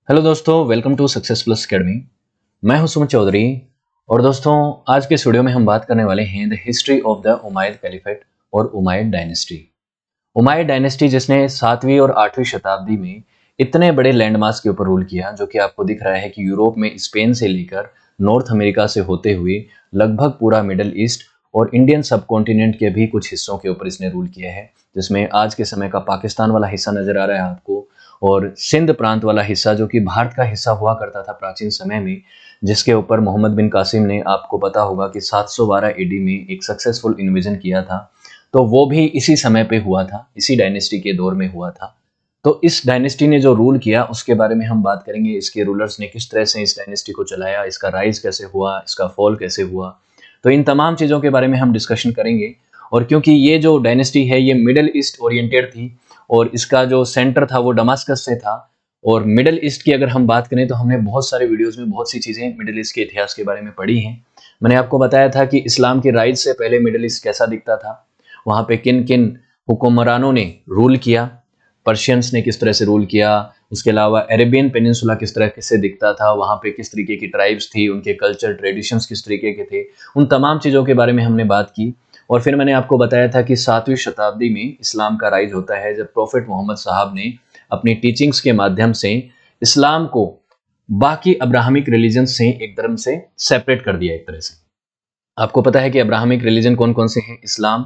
Hello दोस्तों, welcome to success plus academy. मैं हूं सुमित चौधरी। और दोस्तों, आज के इस वीडियो में हम बात करने वाले हैं the history of the Umayyad caliphate और उमायद डायनेस्टी। उमायद डायनेस्टी जिसने 7वीं और 8वीं शताब्दी में इतने बड़े लैंडमार्क्स के ऊपर रूल किया, जो कि आपको दिख रहा है कि यूरोप में स्पेन से लेकर नॉर्थ अमेरिका से होते हुए लगभग पूरा मिडल ईस्ट और इंडियन सब कॉन्टिनेंट के भी कुछ हिस्सों के ऊपर इसने रूल किया है, जिसमें आज के समय का पाकिस्तान वाला हिस्सा नजर आ रहा है आपको, और सिंध प्रांत वाला हिस्सा जो कि भारत का हिस्सा हुआ करता था प्राचीन समय में, जिसके ऊपर मोहम्मद बिन कासिम ने, आपको पता होगा कि 712 एडी में एक सक्सेसफुल इन्वेजन किया था। तो वो भी इसी समय पे हुआ था, इसी डायनेस्टी के दौर में हुआ था। तो इस डायनेस्टी ने जो रूल किया उसके बारे में हम बात करेंगे। इसके रूलर्स ने किस तरह से इस डायनेस्टी को चलाया, इसका राइज कैसे हुआ, इसका फॉल कैसे हुआ, तो इन तमाम चीज़ों के बारे में हम डिस्कशन करेंगे। और क्योंकि ये जो डायनेस्टी है ये मिडल ईस्ट ओरिएंटेड थी और इसका जो सेंटर था वो डमास्कस से था। और मिडल ईस्ट की अगर हम बात करें तो हमने बहुत सारे वीडियोस में बहुत सी चीज़ें मिडल ईस्ट के इतिहास के बारे में पढ़ी हैं। मैंने आपको बताया था कि इस्लाम के राइज से पहले मिडल ईस्ट कैसा दिखता था, वहाँ पे किन किन हुक्मरानों ने रूल किया, पर्शियंस ने किस तरह से रूल किया, उसके अलावा अरेबियन पेनिनसुला किस तरह से दिखता था, वहाँ पे किस तरीके की ट्राइब्स थी, उनके कल्चर ट्रेडिशंस किस तरीके के थे, उन तमाम चीज़ों के बारे में हमने बात की। और फिर मैंने आपको बताया था कि 7वीं शताब्दी में इस्लाम का राइज होता है, जब प्रॉफिट मोहम्मद साहब ने अपनी टीचिंग्स के माध्यम से इस्लाम को बाकी अब्राहमिक रिलीजन से एक धर्म से सेपरेट कर दिया एक तरह से। आपको पता है कि अब्राहमिक रिलीजन कौन कौन से हैं? इस्लाम,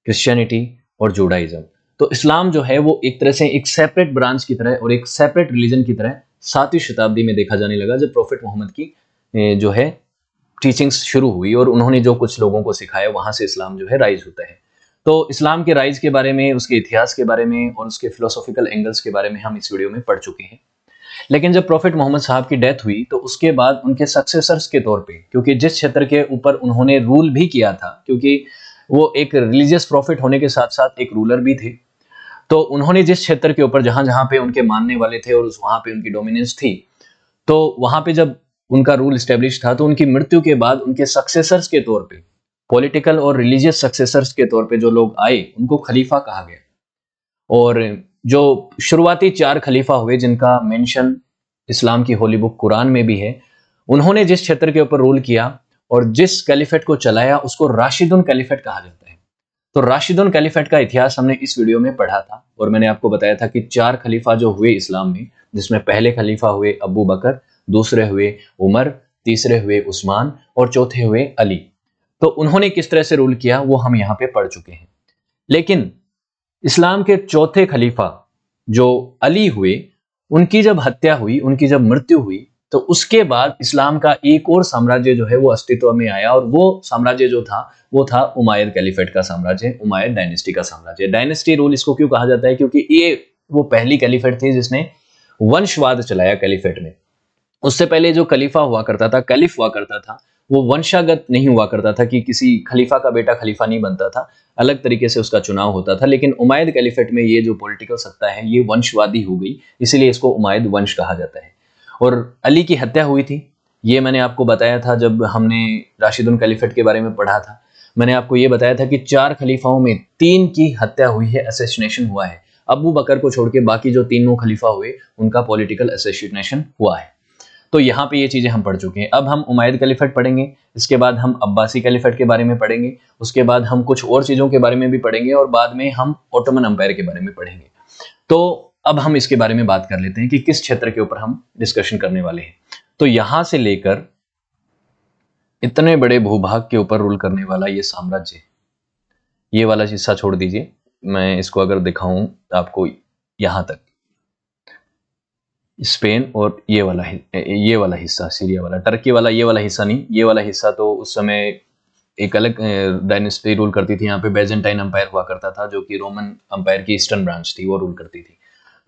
क्रिश्चियनिटी और जूडाइज्म। तो इस्लाम जो है वो एक तरह से एक सेपरेट ब्रांच की तरह और एक सेपरेट रिलीजन की तरह 7वीं शताब्दी में देखा जाने लगा, जब प्रॉफिट मोहम्मद की जो है टीचिंग्स शुरू हुई और उन्होंने जो कुछ लोगों को सिखाया, वहां से इस्लाम जो है राइज होता है। तो इस्लाम के राइज के बारे में, उसके इतिहास के बारे में और उसके फिलोसॉफिकल एंगल्स के बारे में हम इस वीडियो में पढ़ चुके हैं। लेकिन जब प्रॉफिट मोहम्मद साहब की डेथ हुई तो उसके बाद उनके सक्सेसर्स के तौर पे, क्योंकि जिस क्षेत्र के ऊपर उन्होंने रूल भी किया था, क्योंकि वो एक रिलीजियस प्रॉफिट होने के साथ साथ एक रूलर भी थे, तो उन्होंने जिस क्षेत्र के ऊपर जहां जहां पे उनके मानने वाले थे और वहां पे उनकी डोमिनेंस थी, तो वहां पे जब उनका रूल स्टेब्लिश था तो उनकी मृत्यु के बाद उनके सक्सेसर्स के तौर पे, पॉलिटिकल और रिलीजियस सक्सेसर्स के तौर पे जो लोग आए उनको खलीफा कहा गया। और जो शुरुआती 4 खलीफा हुए जिनका मेंशन इस्लाम की होली बुक कुरान में भी है, उन्होंने जिस क्षेत्र के ऊपर रूल किया और जिस कैलिफेट को चलाया उसको राशिदुन कैलिफेट कहा जाता है। तो राशिदुन कैलिफेट का इतिहास हमने इस वीडियो में पढ़ा था और मैंने आपको बताया था कि 4 खलीफा जो हुए इस्लाम में, जिसमें पहले खलीफा हुए अबू बकर, दूसरे हुए उमर, तीसरे हुए उस्मान और चौथे हुए अली। तो उन्होंने किस तरह से रूल किया वो हम यहाँ पे पढ़ चुके हैं। लेकिन इस्लाम के चौथे खलीफा जो अली हुए, उनकी जब हत्या हुई, उनकी जब मृत्यु हुई, तो उसके बाद इस्लाम का एक और साम्राज्य जो है वो अस्तित्व में आया और वो साम्राज्य जो था वो था उमायद कैलिफेट का साम्राज्य, उमायद डायनेस्टी का साम्राज्य। डायनेस्टी रूल इसको क्यों कहा जाता है? क्योंकि ये वो पहली कैलिफेट थी जिसने वंशवाद चलाया कैलिफेट में। उससे पहले जो खलीफा हुआ करता था, कैलिफ हुआ करता था, वो वंशागत नहीं हुआ करता था कि किसी खलीफा का बेटा खलीफा नहीं बनता था, अलग तरीके से उसका चुनाव होता था। लेकिन उमायद कैलिफेट में ये जो पॉलिटिकल सत्ता है ये वंशवादी हो गई, इसीलिए इसको उमायद वंश कहा जाता है। और अली की हत्या हुई थी, ये मैंने आपको बताया था जब हमने राशिदुन कैलिफेट के बारे में पढ़ा था। मैंने आपको ये बताया था कि 4 खलीफाओं में 3 की हत्या हुई है, असैसिनेशन हुआ है। अबू बकर को छोड़ के बाकी जो तीनों खलीफा हुए उनका पॉलिटिकल असैसिनेशन हुआ है। तो यहाँ पे ये चीजें हम पढ़ चुके हैं। अब हम उमायद कैलिफेट पढ़ेंगे, इसके बाद हम अब्बासी कैलिफेट के बारे में पढ़ेंगे, उसके बाद हम कुछ और चीजों के बारे में भी पढ़ेंगे और बाद में हम ओटोमन अंपायर के बारे में पढ़ेंगे। तो अब हम इसके बारे में बात कर लेते हैं कि किस क्षेत्र के ऊपर हम डिस्कशन करने वाले हैं। तो यहां से लेकर इतने बड़े भूभाग के ऊपर रूल करने वाला ये साम्राज्य, ये वाला हिस्सा छोड़ दीजिए, मैं इसको अगर दिखाऊं आपको, यहां तक स्पेन और ये वाला हिस्सा, सीरिया वाला, टर्की वाला, ये वाला हिस्सा नहीं, ये वाला हिस्सा तो उस समय एक अलग डायनेस्टी रूल करती थी। यहाँ पे बेजेंटाइन अंपायर हुआ करता था जो कि रोमन अंपायर की ईस्टर्न ब्रांच थी, वो रूल करती थी।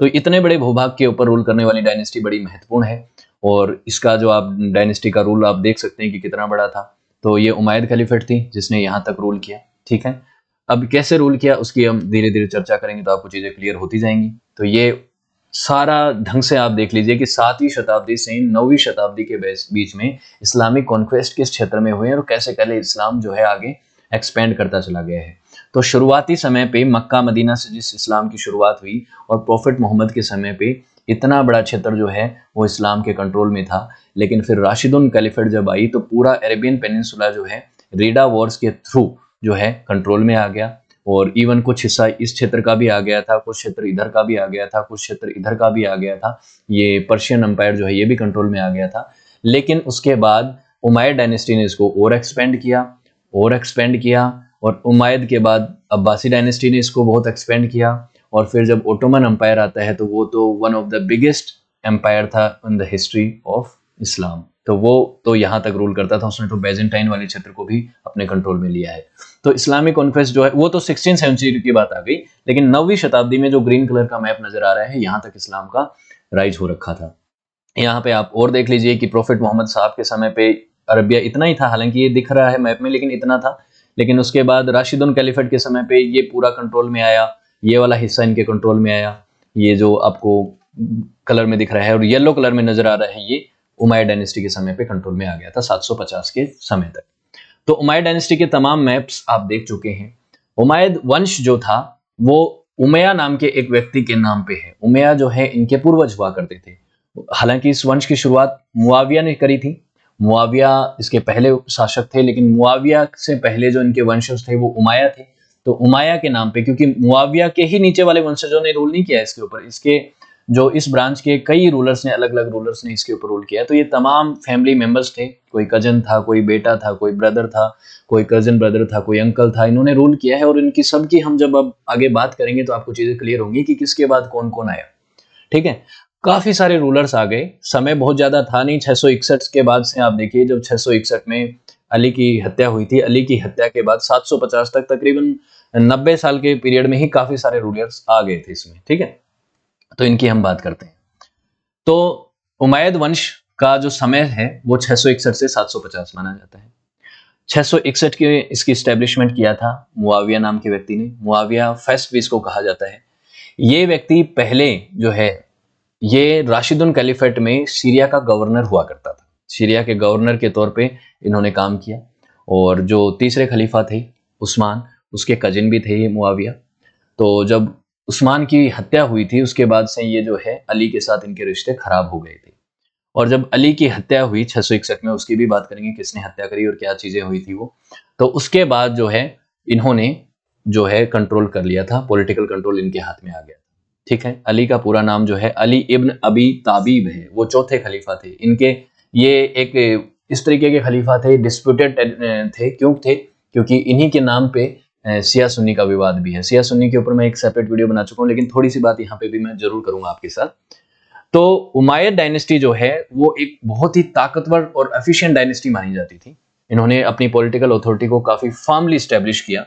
तो इतने बड़े भूभाग के ऊपर रूल करने वाली डायनेस्टी बड़ी महत्वपूर्ण है और इसका जो आप डायनेस्टी का रूल आप देख सकते हैं कि कितना बड़ा था। तो ये उमायद खलीफेट थी जिसने यहाँ तक रूल किया, ठीक है। अब कैसे रूल किया उसकी हम धीरे धीरे चर्चा करेंगे तो आपको चीजें क्लियर होती जाएंगी। तो ये सारा ढंग से आप देख लीजिए कि 7वीं शताब्दी से 9वीं शताब्दी के बीच में इस्लामिक कॉन्क्वेस्ट किस क्षेत्र में हुए और कैसे कैसे इस्लाम जो है आगे एक्सपेंड करता चला गया है। तो शुरुआती समय पे मक्का मदीना से जिस इस्लाम की शुरुआत हुई और प्रॉफिट मोहम्मद के समय पे इतना बड़ा क्षेत्र जो है वो इस्लाम के कंट्रोल में था, लेकिन फिर राशिदुन कैलिफेट जब आई तो पूरा अरेबियन पेनिनसुला जो है रीडा वॉर्स के थ्रू जो है कंट्रोल में आ गया, और इवन कुछ हिस्सा इस क्षेत्र का भी आ गया था, कुछ क्षेत्र इधर का भी आ गया था, कुछ क्षेत्र इधर का भी आ गया था। ये पर्शियन एम्पायर जो है ये भी कंट्रोल में आ गया था। लेकिन उसके बाद उमायद डायनेस्टी ने इसको और एक्सपेंड किया, और एक्सपेंड किया, और उमायद के बाद अब्बासी डायनेस्टी ने इसको बहुत एक्सपेंड किया, और फिर जब ओटोमन एम्पायर आता है तो वो तो one of the biggest empire था in the history of Islam. तो वो तो यहाँ तक रूल करता था, उसने तो बेजेंटाइन वाले क्षेत्र को भी अपने कंट्रोल में लिया है। तो इस्लामिक कॉन्क्वेस्ट जो है वो तो 16वीं सेंचुरी की बात आ गई, लेकिन 9वीं शताब्दी में जो ग्रीन कलर का मैप नजर आ रहा है यहाँ तक इस्लाम का राइज हो रखा था। यहाँ पे आप और देख लीजिए कि प्रॉफिट मोहम्मद साहब के समय पे अरबिया इतना ही था, हालांकि ये दिख रहा है मैप में लेकिन इतना था। लेकिन उसके बाद राशिदुन कैलिफेट के समय पे ये पूरा कंट्रोल में आया, ये वाला हिस्सा इनके कंट्रोल में आया, ये जो आपको कलर में दिख रहा है और येलो कलर में नजर आ रहा है ये उमायद डायनेस्टी के समय पे कंट्रोल में आ गया था 750 के समय तक। तो उमायद डायनेस्टी के तमाम मैप्स आप देख चुके हैं। उमायद वंश जो था वो उमैया नाम के एक व्यक्ति के नाम पे है। उमैया जो है इनके पूर्वज हुआ करते थे। हालांकि इस वंश की शुरुआत मुआविया ने करी थी, मुआविया इसके पहले शासक थे, लेकिन मुआविया से पहले जो इनके वंशज थे वो उमाया थे। तो उमाया के नाम पे, क्योंकि मुआविया के ही नीचे वाले वंशजों ने रूल नहीं किया इसके ऊपर, इसके जो इस ब्रांच के कई रूलर्स ने, अलग अलग रूलर्स ने इसके ऊपर रूल किया। तो ये तमाम फैमिली मेंबर्स थे, कोई कजन था, कोई बेटा था, कोई ब्रदर था, कोई कजन ब्रदर था, कोई अंकल था, इन्होंने रूल किया है। और इनकी सबकी हम जब अब आगे बात करेंगे तो आपको चीजें क्लियर होंगी कि किसके बाद कौन कौन आया। ठीक है, काफी सारे रूलर्स आ गए, समय बहुत ज्यादा था नहीं। 661 के बाद से आप देखिए, जब 661 में अली की हत्या हुई थी, अली की हत्या के बाद 750 तक तकरीबन 90 साल के पीरियड में ही काफी सारे रूलर्स आ गए थे इसमें। ठीक है, तो इनकी हम बात करते हैं। तो उमैयद वंश का जो समय है वो 661 से 750 माना जाता है। 661 के इसकी स्टैब्लिशमेंट किया था मुआविया नाम के व्यक्ति ने। मुआविया फर्स्ट भी इसको कहा जाता है। ये व्यक्ति पहले जो है ये राशिदुन कैलिफेट में सीरिया का गवर्नर हुआ करता था। सीरिया के गवर्नर के तौर पे इन्होंने काम किया। और जो तीसरे खलीफा थे उस्मान, उसके कजिन भी थे ये मुआविया। तो जब उस्मान की हत्या हुई थी उसके बाद से ये जो है अली के साथ इनके रिश्ते खराब हो गए थे। और जब अली की हत्या हुई 661 में, उसकी भी बात करेंगे किसने हत्या करी और क्या चीजें हुई थी वो। तो उसके बाद जो है इन्होंने जो है कंट्रोल कर लिया था, पॉलिटिकल कंट्रोल इनके हाथ में आ गया। ठीक है, अली का पूरा नाम जो है अली इब्न अबी ताबिब है, वो चौथे खलीफा थे इनके। ये एक इस तरीके के खलीफा थे, डिस्प्यूटेड थे। क्यों थे? क्योंकि इन्हीं के नाम पे सिया सुन्नी का विवाद भी है। सिया सुन्नी के ऊपर मैं एक सेपरेट वीडियो बना चुका हूँ, लेकिन थोड़ी सी बात यहाँ पे भी मैं जरूर करूंगा आपके साथ। तो उमायद डायनेस्टी जो है वो एक बहुत ही ताकतवर और एफिशिएंट डायनेस्टी मानी जाती थी। इन्होंने अपनी पॉलिटिकल अथॉरिटी को काफी फर्मली स्टैब्लिश किया,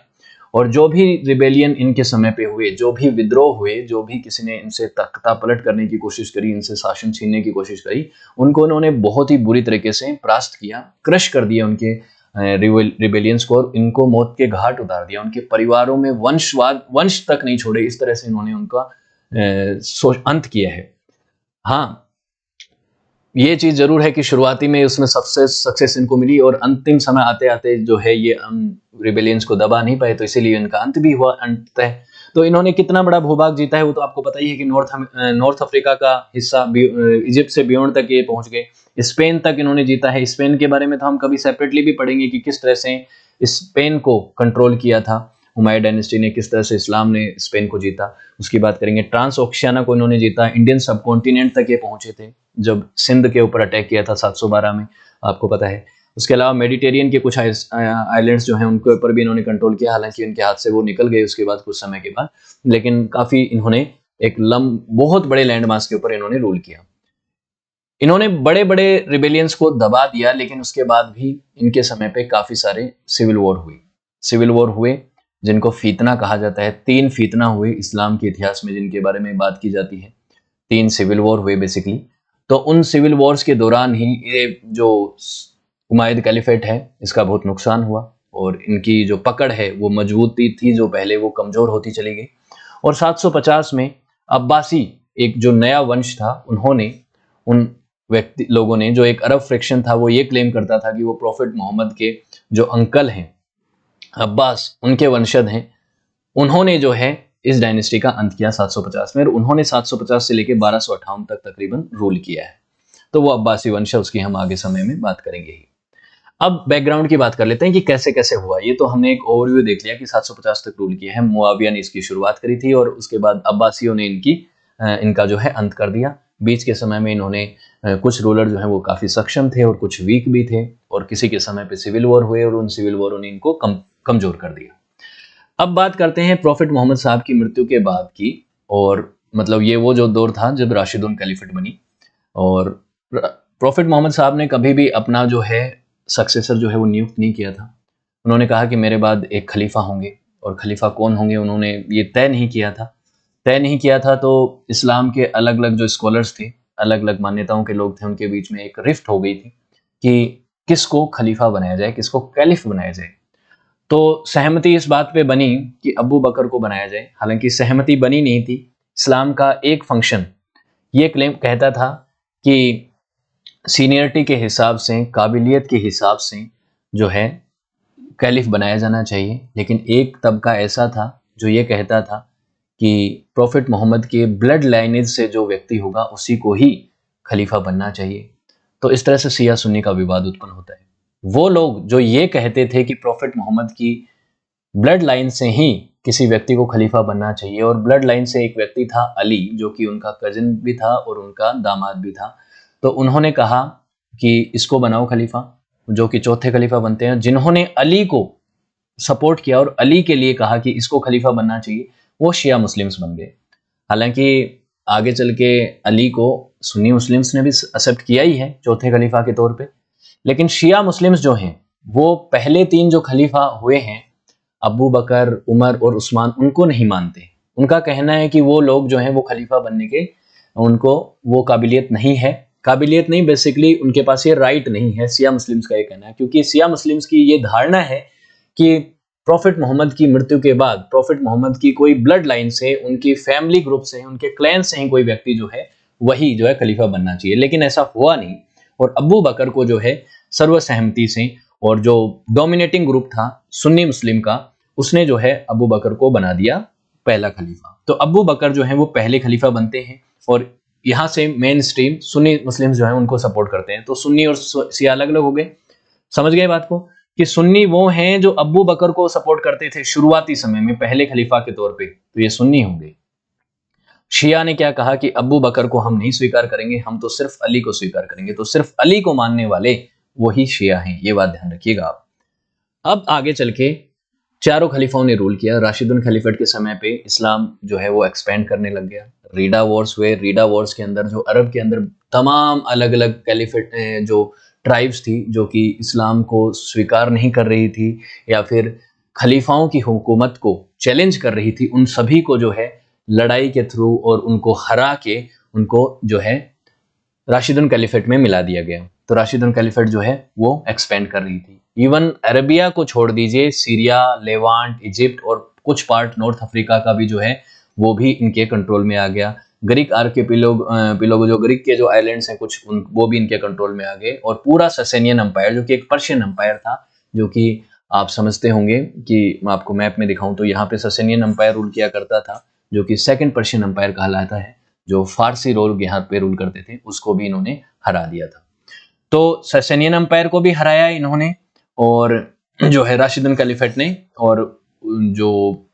और जो भी रिबेलियन इनके समय पे हुए, जो भी विद्रोह हुए, जो भी किसी ने इनसे तख्ता पलट करने की कोशिश करी, इनसे शासन छीनने की कोशिश करी, उनको इन्होंने बहुत ही बुरी तरीके से परास्त किया, क्रश कर दिया उनके रिबेलियंस को, और इनको मौत के घाट उतार दिया। उनके परिवारों में वंश तक नहीं छोड़े, इस तरह से इन्होंने उनका अंत किया है। हाँ, ये चीज जरूर है कि शुरुआती में उसमें सबसे सक्सेस इनको मिली, और अंतिम समय आते आते जो है ये रिबेलियंस को दबा नहीं पाए, तो इसीलिए इनका अंत भी हुआ अंततः। तो इन्होंने कितना बड़ा भूभाग जीता है वो तो आपको पता ही है कि नॉर्थ अफ्रीका का हिस्सा, इजिप्ट से बियॉन्ड तक ये पहुंच गए, स्पेन तक इन्होंने जीता है। स्पेन के बारे में तो हम कभी सेपरेटली भी पढ़ेंगे कि किस तरह से स्पेन को कंट्रोल किया था उमायद डायनेस्टी ने, किस तरह से इस्लाम ने स्पेन को जीता, उसकी बात करेंगे। ट्रांस ओशियाना को इन्होंने जीता, इंडियन सब कॉन्टिनेंट तक ये पहुंचे थे जब सिंध के ऊपर अटैक किया था 712 में, आपको पता है। उसके अलावा मेडिटेरियन के कुछ आइलैंड्स जो हैं उनके ऊपर भी इन्होंने कंट्रोल किया, हालांकि उनके हाथ से वो निकल गए उसके बाद कुछ समय के बाद, लेकिन काफी इन्होंने एक बहुत बड़े लैंड मास के ऊपर इन्होंने रूल किया। इन्होंने बड़े बड़े रिबेलियंस को दबा दिया, लेकिन उसके बाद भी इनके समय पे काफी सारे सिविल वॉर हुए। सिविल वॉर हुए जिनको फीतना कहा जाता है। 3 फीतना हुए इस्लाम के इतिहास में जिनके बारे में बात की जाती है। 3 सिविल वॉर हुए बेसिकली। तो उन सिविल वॉर्स के दौरान ही ये जो उमायद कैलिफेट है इसका बहुत नुकसान हुआ, और इनकी जो पकड़ है वो मजबूती थी जो पहले, वो कमजोर होती चली गई। और 750 में अब्बासी एक जो नया वंश था, उन्होंने उन लोगों ने, जो एक अरब फ्रैक्शन था, वो ये क्लेम करता था कि वो प्रॉफिट मोहम्मद के जो अंकल हैं अब्बास, उनके वंशज हैं। उन्होंने जो है इस डायनेस्टी का अंत किया 750 में, और उन्होंने 750 से लेकर 1258 तक तकरीबन रूल किया है। तो वो अब्बासी वंश है, उसकी हम आगे समय में बात करेंगे ही। अब बैकग्राउंड की बात कर लेते हैं कि कैसे कैसे हुआ। ये तो हमने एक ओवरव्यू देख लिया कि 750 तक रूल किया है, मुआविया ने इसकी शुरुआत करी थी और उसके बाद अब्बासियों ने इनका जो है अंत कर दिया। बीच के समय में इन्होंने कुछ रूलर जो है वो काफ़ी सक्षम थे और कुछ वीक भी थे, और किसी के समय पे सिविल वॉर हुए और उन सिविल वॉरों ने इनको कमज़ोर कर दिया। अब बात करते हैं प्रॉफिट मोहम्मद साहब की मृत्यु के बाद की, और मतलब ये वो जो दौर था जब राशिदुन कैलिफेट बनी। और प्रॉफिट मोहम्मद साहब ने कभी भी अपना जो है सक्सेसर जो है वो नियुक्त नहीं किया था। उन्होंने कहा कि मेरे बाद एक खलीफा होंगे, और खलीफा कौन होंगे उन्होंने ये तय नहीं किया था। तो इस्लाम के अलग अलग जो स्कॉलर्स थे, अलग अलग मान्यताओं के लोग थे, उनके बीच में एक रिफ्ट हो गई थी कि किसको खलीफा बनाया जाए, किसको कैलिफ बनाया जाए। तो सहमति इस बात पे बनी कि अबू बकर को बनाया जाए। हालांकि सहमति बनी नहीं थी। इस्लाम का एक फंक्शन ये क्लेम कहता था कि सीनियरिटी के हिसाब से, काबिलियत के हिसाब से जो है कैलिफ बनाया जाना चाहिए। लेकिन एक तबका ऐसा था जो ये कहता था कि प्रॉफिट मोहम्मद के ब्लड लाइनेज से जो व्यक्ति होगा उसी को ही खलीफा बनना चाहिए। तो इस तरह से शिया सुन्नी का विवाद उत्पन्न होता है। वो लोग जो ये कहते थे कि प्रॉफिट मोहम्मद की ब्लड लाइन से ही किसी व्यक्ति को खलीफा बनना चाहिए, और ब्लड लाइन से एक व्यक्ति था अली, जो कि उनका कजिन भी था और उनका दामाद भी था। तो उन्होंने कहा कि इसको बनाओ खलीफा, जो कि चौथे खलीफा बनते हैं। जिन्होंने अली को सपोर्ट किया और अली के लिए कहा कि इसको खलीफा बनना चाहिए, वो शिया मुस्लिम्स बन गए। हालांकि आगे चल के अली को सुन्नी मुस्लिम्स ने भी एक्सेप्ट किया ही है चौथे खलीफा के तौर पे, लेकिन शिया मुस्लिम्स जो हैं वो पहले तीन जो खलीफा हुए हैं, अबू बकर, उमर और उस्मान, उनको नहीं मानते। उनका कहना है कि वो लोग जो हैं वो खलीफा बनने के, उनको वो काबिलियत नहीं है। काबिलियत नहीं, बेसिकली उनके पास ये राइट नहीं है, शिया मुस्लिम्स का ये कहना है। क्योंकि शिया मुस्लिम्स की ये धारणा है कि प्रॉफिट मोहम्मद की मृत्यु के बाद प्रॉफिट मोहम्मद की कोई ब्लड लाइन से, उनकी फैमिली ग्रुप से, उनके क्लैन से ही कोई व्यक्ति जो है वही जो है खलीफा बनना चाहिए। लेकिन ऐसा हुआ नहीं, और अबू बकर को जो है सर्वसहमति से, और जो डोमिनेटिंग ग्रुप था सुन्नी मुस्लिम का, उसने जो है अबू बकर को बना दिया पहला खलीफा। तो अबू बकर जो है वो पहले खलीफा बनते हैं, और यहाँ से मेन स्ट्रीम सुन्नी मुस्लिम जो है उनको सपोर्ट करते हैं। तो सुन्नी और शिया अलग अलग हो गए। समझ गए बात को, कि सुन्नी वो हैं जो अबू बकर को सपोर्ट करते थे शुरुआती समय में पहले खलीफा के तौर पे, तो ये सुन्नी होंगे। शिया ने क्या कहा कि अबू बकर को हम नहीं स्वीकार करेंगे, हम तो सिर्फ अली को स्वीकार करेंगे। तो सिर्फ अली को मानने वाले वही शिया हैं, ये बात ध्यान रखिएगा आप। अब आगे चल के चारों खलीफाओं ने रूल किया। राशिदुन खलीफेट के समय पे इस्लाम जो है वो एक्सपेंड करने लग गया। रीडा वॉर्स हुए। रीडा वॉर्स के अंदर जो अरब के अंदर तमाम अलग अलग कैलिफेट जो ट्राइब्स थी जो कि इस्लाम को स्वीकार नहीं कर रही थी या फिर खलीफाओं की हुकूमत को चैलेंज कर रही थी, उन सभी को जो है लड़ाई के थ्रू और उनको हरा के उनको जो है राशिदुन कैलिफेट में मिला दिया गया। तो राशिदुन कैलिफेट जो है वो एक्सपेंड कर रही थी। इवन अरबिया को छोड़ दीजिए, सीरिया, लेवांट, इजिप्ट और कुछ पार्ट नॉर्थ अफ्रीका का भी जो है वो भी इनके कंट्रोल में आ गया। ग्रीक आर्किपिलोग जो ग्रीक के जो आइलैंड्स हैं कुछ, वो भी इनके कंट्रोल में आ गए। और पूरा ससेनियन एम्पायर जो कि एक पर्शियन एम्पायर था, जो कि आप समझते होंगे कि मैं आपको मैप में दिखाऊं तो यहाँ पे ससेनियन एम्पायर रूल किया करता था, जो कि सेकंड पर्शियन एम्पायर कहलाता है। जो फारसी लोग यहाँ पे रूल करते थे उसको भी इन्होंने हरा दिया था। तो ससेनियन एम्पायर को भी हराया इन्होंने, और जो है राशिदुन कैलिफेट ने, और जो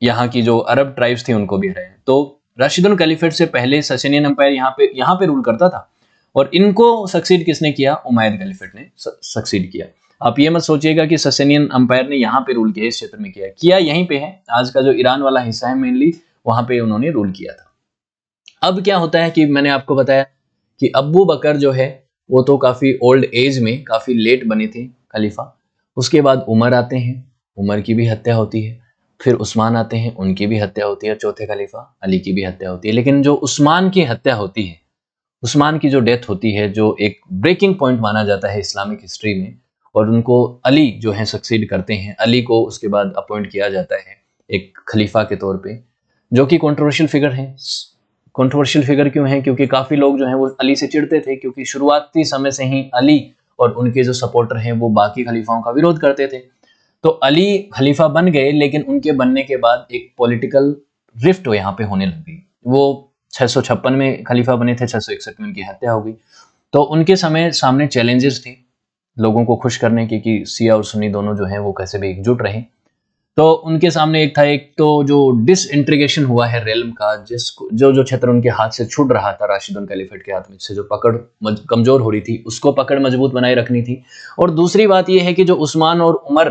यहाँ की जो अरब ट्राइब्स थी उनको भी हराया। तो राशिदुन कैलिफेट से पहले ससेनियन एम्पायर यहाँ पे रूल करता था, और इनको सक्सीड किसने किया? उमैयद कैलिफेट ने सक्सीड किया। आप ये मत सोचिएगा कि ससेनियन एम्पायर ने यहाँ पे रूल किया, इस क्षेत्र में किया यहीं पे है। आज का जो ईरान वाला हिस्सा है मेनली, वहां पे उन्होंने रूल किया था। अब क्या होता है कि मैंने आपको बताया कि अबू बकर जो है वो तो काफ़ी ओल्ड एज में, काफ़ी लेट बने थे खलीफा। उसके बाद उमर आते हैं, उमर की भी हत्या होती है। फिर उस्मान आते हैं, उनकी भी हत्या होती है। चौथे खलीफा अली की भी हत्या होती है। लेकिन जो उस्मान की हत्या होती है, उस्मान की जो डेथ होती है, जो एक ब्रेकिंग पॉइंट माना जाता है इस्लामिक हिस्ट्री में, और उनको अली जो है सक्सीड करते हैं। अली को उसके बाद अपॉइंट किया जाता है एक खलीफा के तौर पे, जो कि कंट्रोवर्शियल फिगर है। कंट्रोवर्शियल फिगर क्यों है? क्योंकि काफ़ी लोग जो हैं वो अली से चिढ़ते थे, क्योंकि शुरुआती समय से ही अली और उनके जो सपोर्टर हैं वो बाकी खलीफाओं का विरोध करते थे। तो अली खलीफा बन गए, लेकिन उनके बनने के बाद एक पॉलिटिकल रिफ्ट यहाँ पे होने लग गई। वो 656 में खलीफा बने थे, 661 में उनकी हत्या हो गई। तो उनके समय सामने चैलेंजेस थे लोगों को खुश करने के कि सिया और सुन्नी दोनों जो हैं वो कैसे भी एकजुट रहें। तो उनके सामने एक था, एक तो जो डिसइंटीग्रेशन हुआ है रेल्म का, जो क्षेत्र उनके हाथ से छूट रहा था राशिदुल कैलिफेट के हाथ में से, जो पकड़ कमजोर हो रही थी, उसको पकड़ मजबूत बनाए रखनी थी। और दूसरी बात यह है कि जो उस्मान और उमर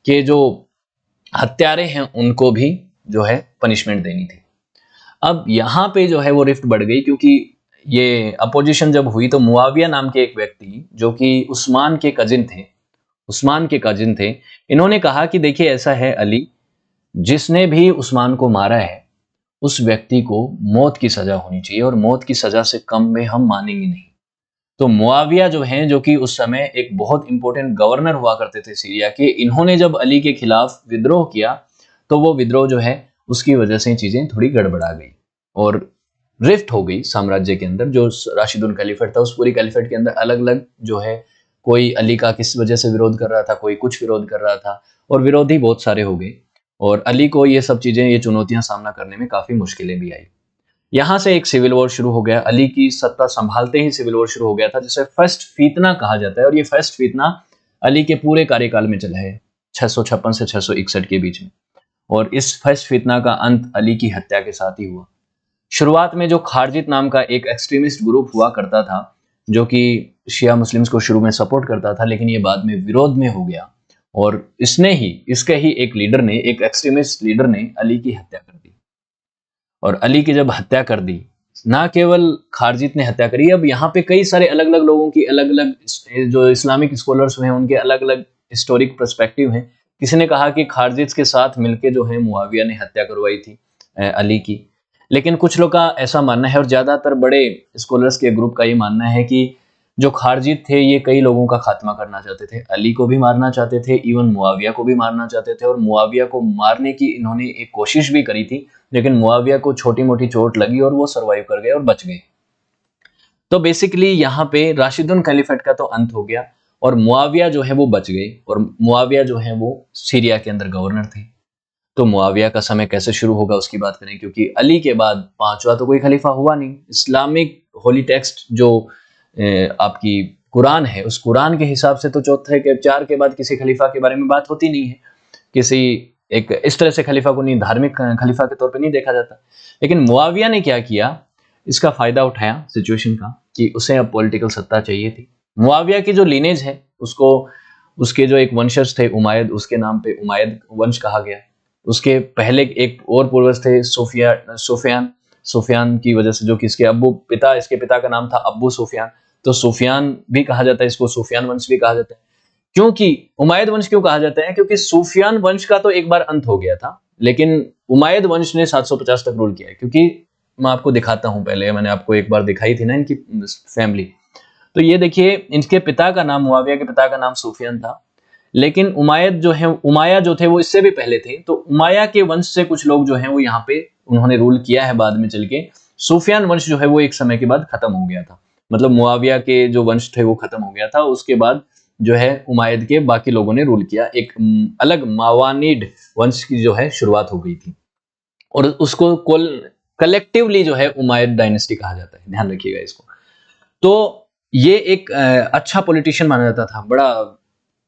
के जो हत्यारे हैं उनको भी जो है पनिशमेंट देनी थी। अब यहाँ पे जो है वो रिफ्ट बढ़ गई, क्योंकि ये अपोजिशन जब हुई तो मुआविया नाम के एक व्यक्ति जो कि उस्मान के कजिन थे, इन्होंने कहा कि देखिए ऐसा है अली, जिसने भी उस्मान को मारा है उस व्यक्ति को मौत की सजा होनी चाहिए, और मौत की सजा से कम में हम मानेंगे नहीं। तो मुआविया जो हैं, जो कि उस समय एक बहुत इंपॉर्टेंट गवर्नर हुआ करते थे सीरिया के, इन्होंने जब अली के खिलाफ विद्रोह किया तो वो विद्रोह जो है उसकी वजह से चीजें थोड़ी गड़बड़ा गई और रिफ्ट हो गई साम्राज्य के अंदर। जो राशिदुल कैलिफेट था, उस पूरी कैलिफेट के अंदर अलग अलग जो है, कोई अली का किस वजह से विरोध कर रहा था, कोई कुछ विरोध कर रहा था, और विरोधी बहुत सारे हो गए। और अली को ये सब चीजें, ये चुनौतियां सामना करने में काफी मुश्किलें भी आई। यहां से एक सिविल वॉर शुरू हो गया। अली की सत्ता संभालते ही सिविल वॉर शुरू हो गया था, जिसे फर्स्ट फीतना कहा जाता है। और ये फर्स्ट फीतना अली के पूरे कार्यकाल में चला है, 656 से 661 के बीच में। और इस फर्स्ट फीतना का अंत अली की हत्या के साथ ही हुआ। शुरुआत में जो खारजित नाम का एक एक्सट्रीमिस्ट ग्रुप हुआ करता था, जो कि शिया मुस्लिम्स को शुरू में सपोर्ट करता था, लेकिन ये बाद में विरोध में हो गया, और इसके ही एक लीडर ने, एक एक्सट्रीमिस्ट लीडर ने अली की हत्या कर दी। और अली की जब हत्या कर दी, ना केवल खारजित ने हत्या करी, अब यहाँ पे कई सारे अलग अलग लोगों की, अलग अलग जो इस्लामिक स्कॉलर्स हैं उनके अलग अलग हिस्टोरिक पर्सपेक्टिव हैं। किसी ने कहा कि खारजित के साथ मिलके जो है मुआविया ने हत्या करवाई थी अली की, लेकिन कुछ लोग का ऐसा मानना है, और ज्यादातर बड़े स्कॉलर्स के ग्रुप का ये मानना है कि जो खारजित थे ये कई लोगों का खात्मा करना चाहते थे, अली को भी मारना चाहते थे, इवन मुआविया को भी मारना चाहते थे। और मुआविया को मारने की इन्होंने एक कोशिश भी करी थी, लेकिन मुआविया को छोटी मोटी चोट लगी और वो सरवाइव कर गए और बच गए। तो बेसिकली यहाँ पे राशिदुल कैलिफेट का तो अंत हो गया, और मुआविया जो है वो बच गए, और मुआविया जो है वो सीरिया के अंदर गवर्नर थे। तो मुआविया का समय कैसे शुरू होगा उसकी बात करें, क्योंकि अली के बाद पांचवा तो कोई खलीफा हुआ नहीं। इस्लामिक होली टेक्स्ट जो आपकी कुरान है, उस कुरान के हिसाब से तो चौथे के 4 के बाद किसी खलीफा के बारे में बात होती नहीं है। किसी एक इस तरह से खलीफा को नहीं, धार्मिक खलीफा के तौर पे नहीं देखा जाता। लेकिन मुआविया ने क्या किया, इसका फायदा उठाया सिचुएशन का, कि उसे अब पॉलिटिकल सत्ता चाहिए थी। मुआविया की जो लिनेज है उसको, उसके जो एक वंशज थे उमायद, उसके नाम पे उमायद वंश कहा गया। उसके पहले एक और पूर्वज थे सुफियान की वजह से, जो कि इसके पिता का नाम था अब्बू सुफियान, तो सुफियान भी कहा जाता है इसको, सुफियान वंश भी कहा जाता है। क्योंकि उमायद वंश क्यों कहा जाता है, क्योंकि सुफियान वंश का तो एक बार अंत हो गया था, लेकिन उमायद वंश ने 750 तक रूल किया है। क्योंकि मैं आपको दिखाता हूं, पहले मैंने आपको एक बार दिखाई थी ना इनकी फैमिली। तो ये देखिए, इनके पिता का नाम, मुआविया के पिता का नाम सुफियान था, लेकिन उमाया जो थे वो इससे भी पहले थे। तो उमाया के वंश से कुछ लोग जो हैं वो यहाँ पे उन्होंने रूल किया है बाद में चल के। सुफियान वंश जो है वो एक समय के बाद खत्म हो गया था, मतलब मुआविया के जो वंश थे वो खत्म हो गया था। उसके बाद जो है उमायद के बाकी लोगों ने रूल किया, एक अलग मावानिड वंश की जो है शुरुआत हो गई थी, और उसको कलेक्टिवली जो है उमायद डायनेस्टी कहा जाता है, ध्यान रखिएगा इसको। तो ये एक अच्छा पॉलिटिशियन माना जाता था, बड़ा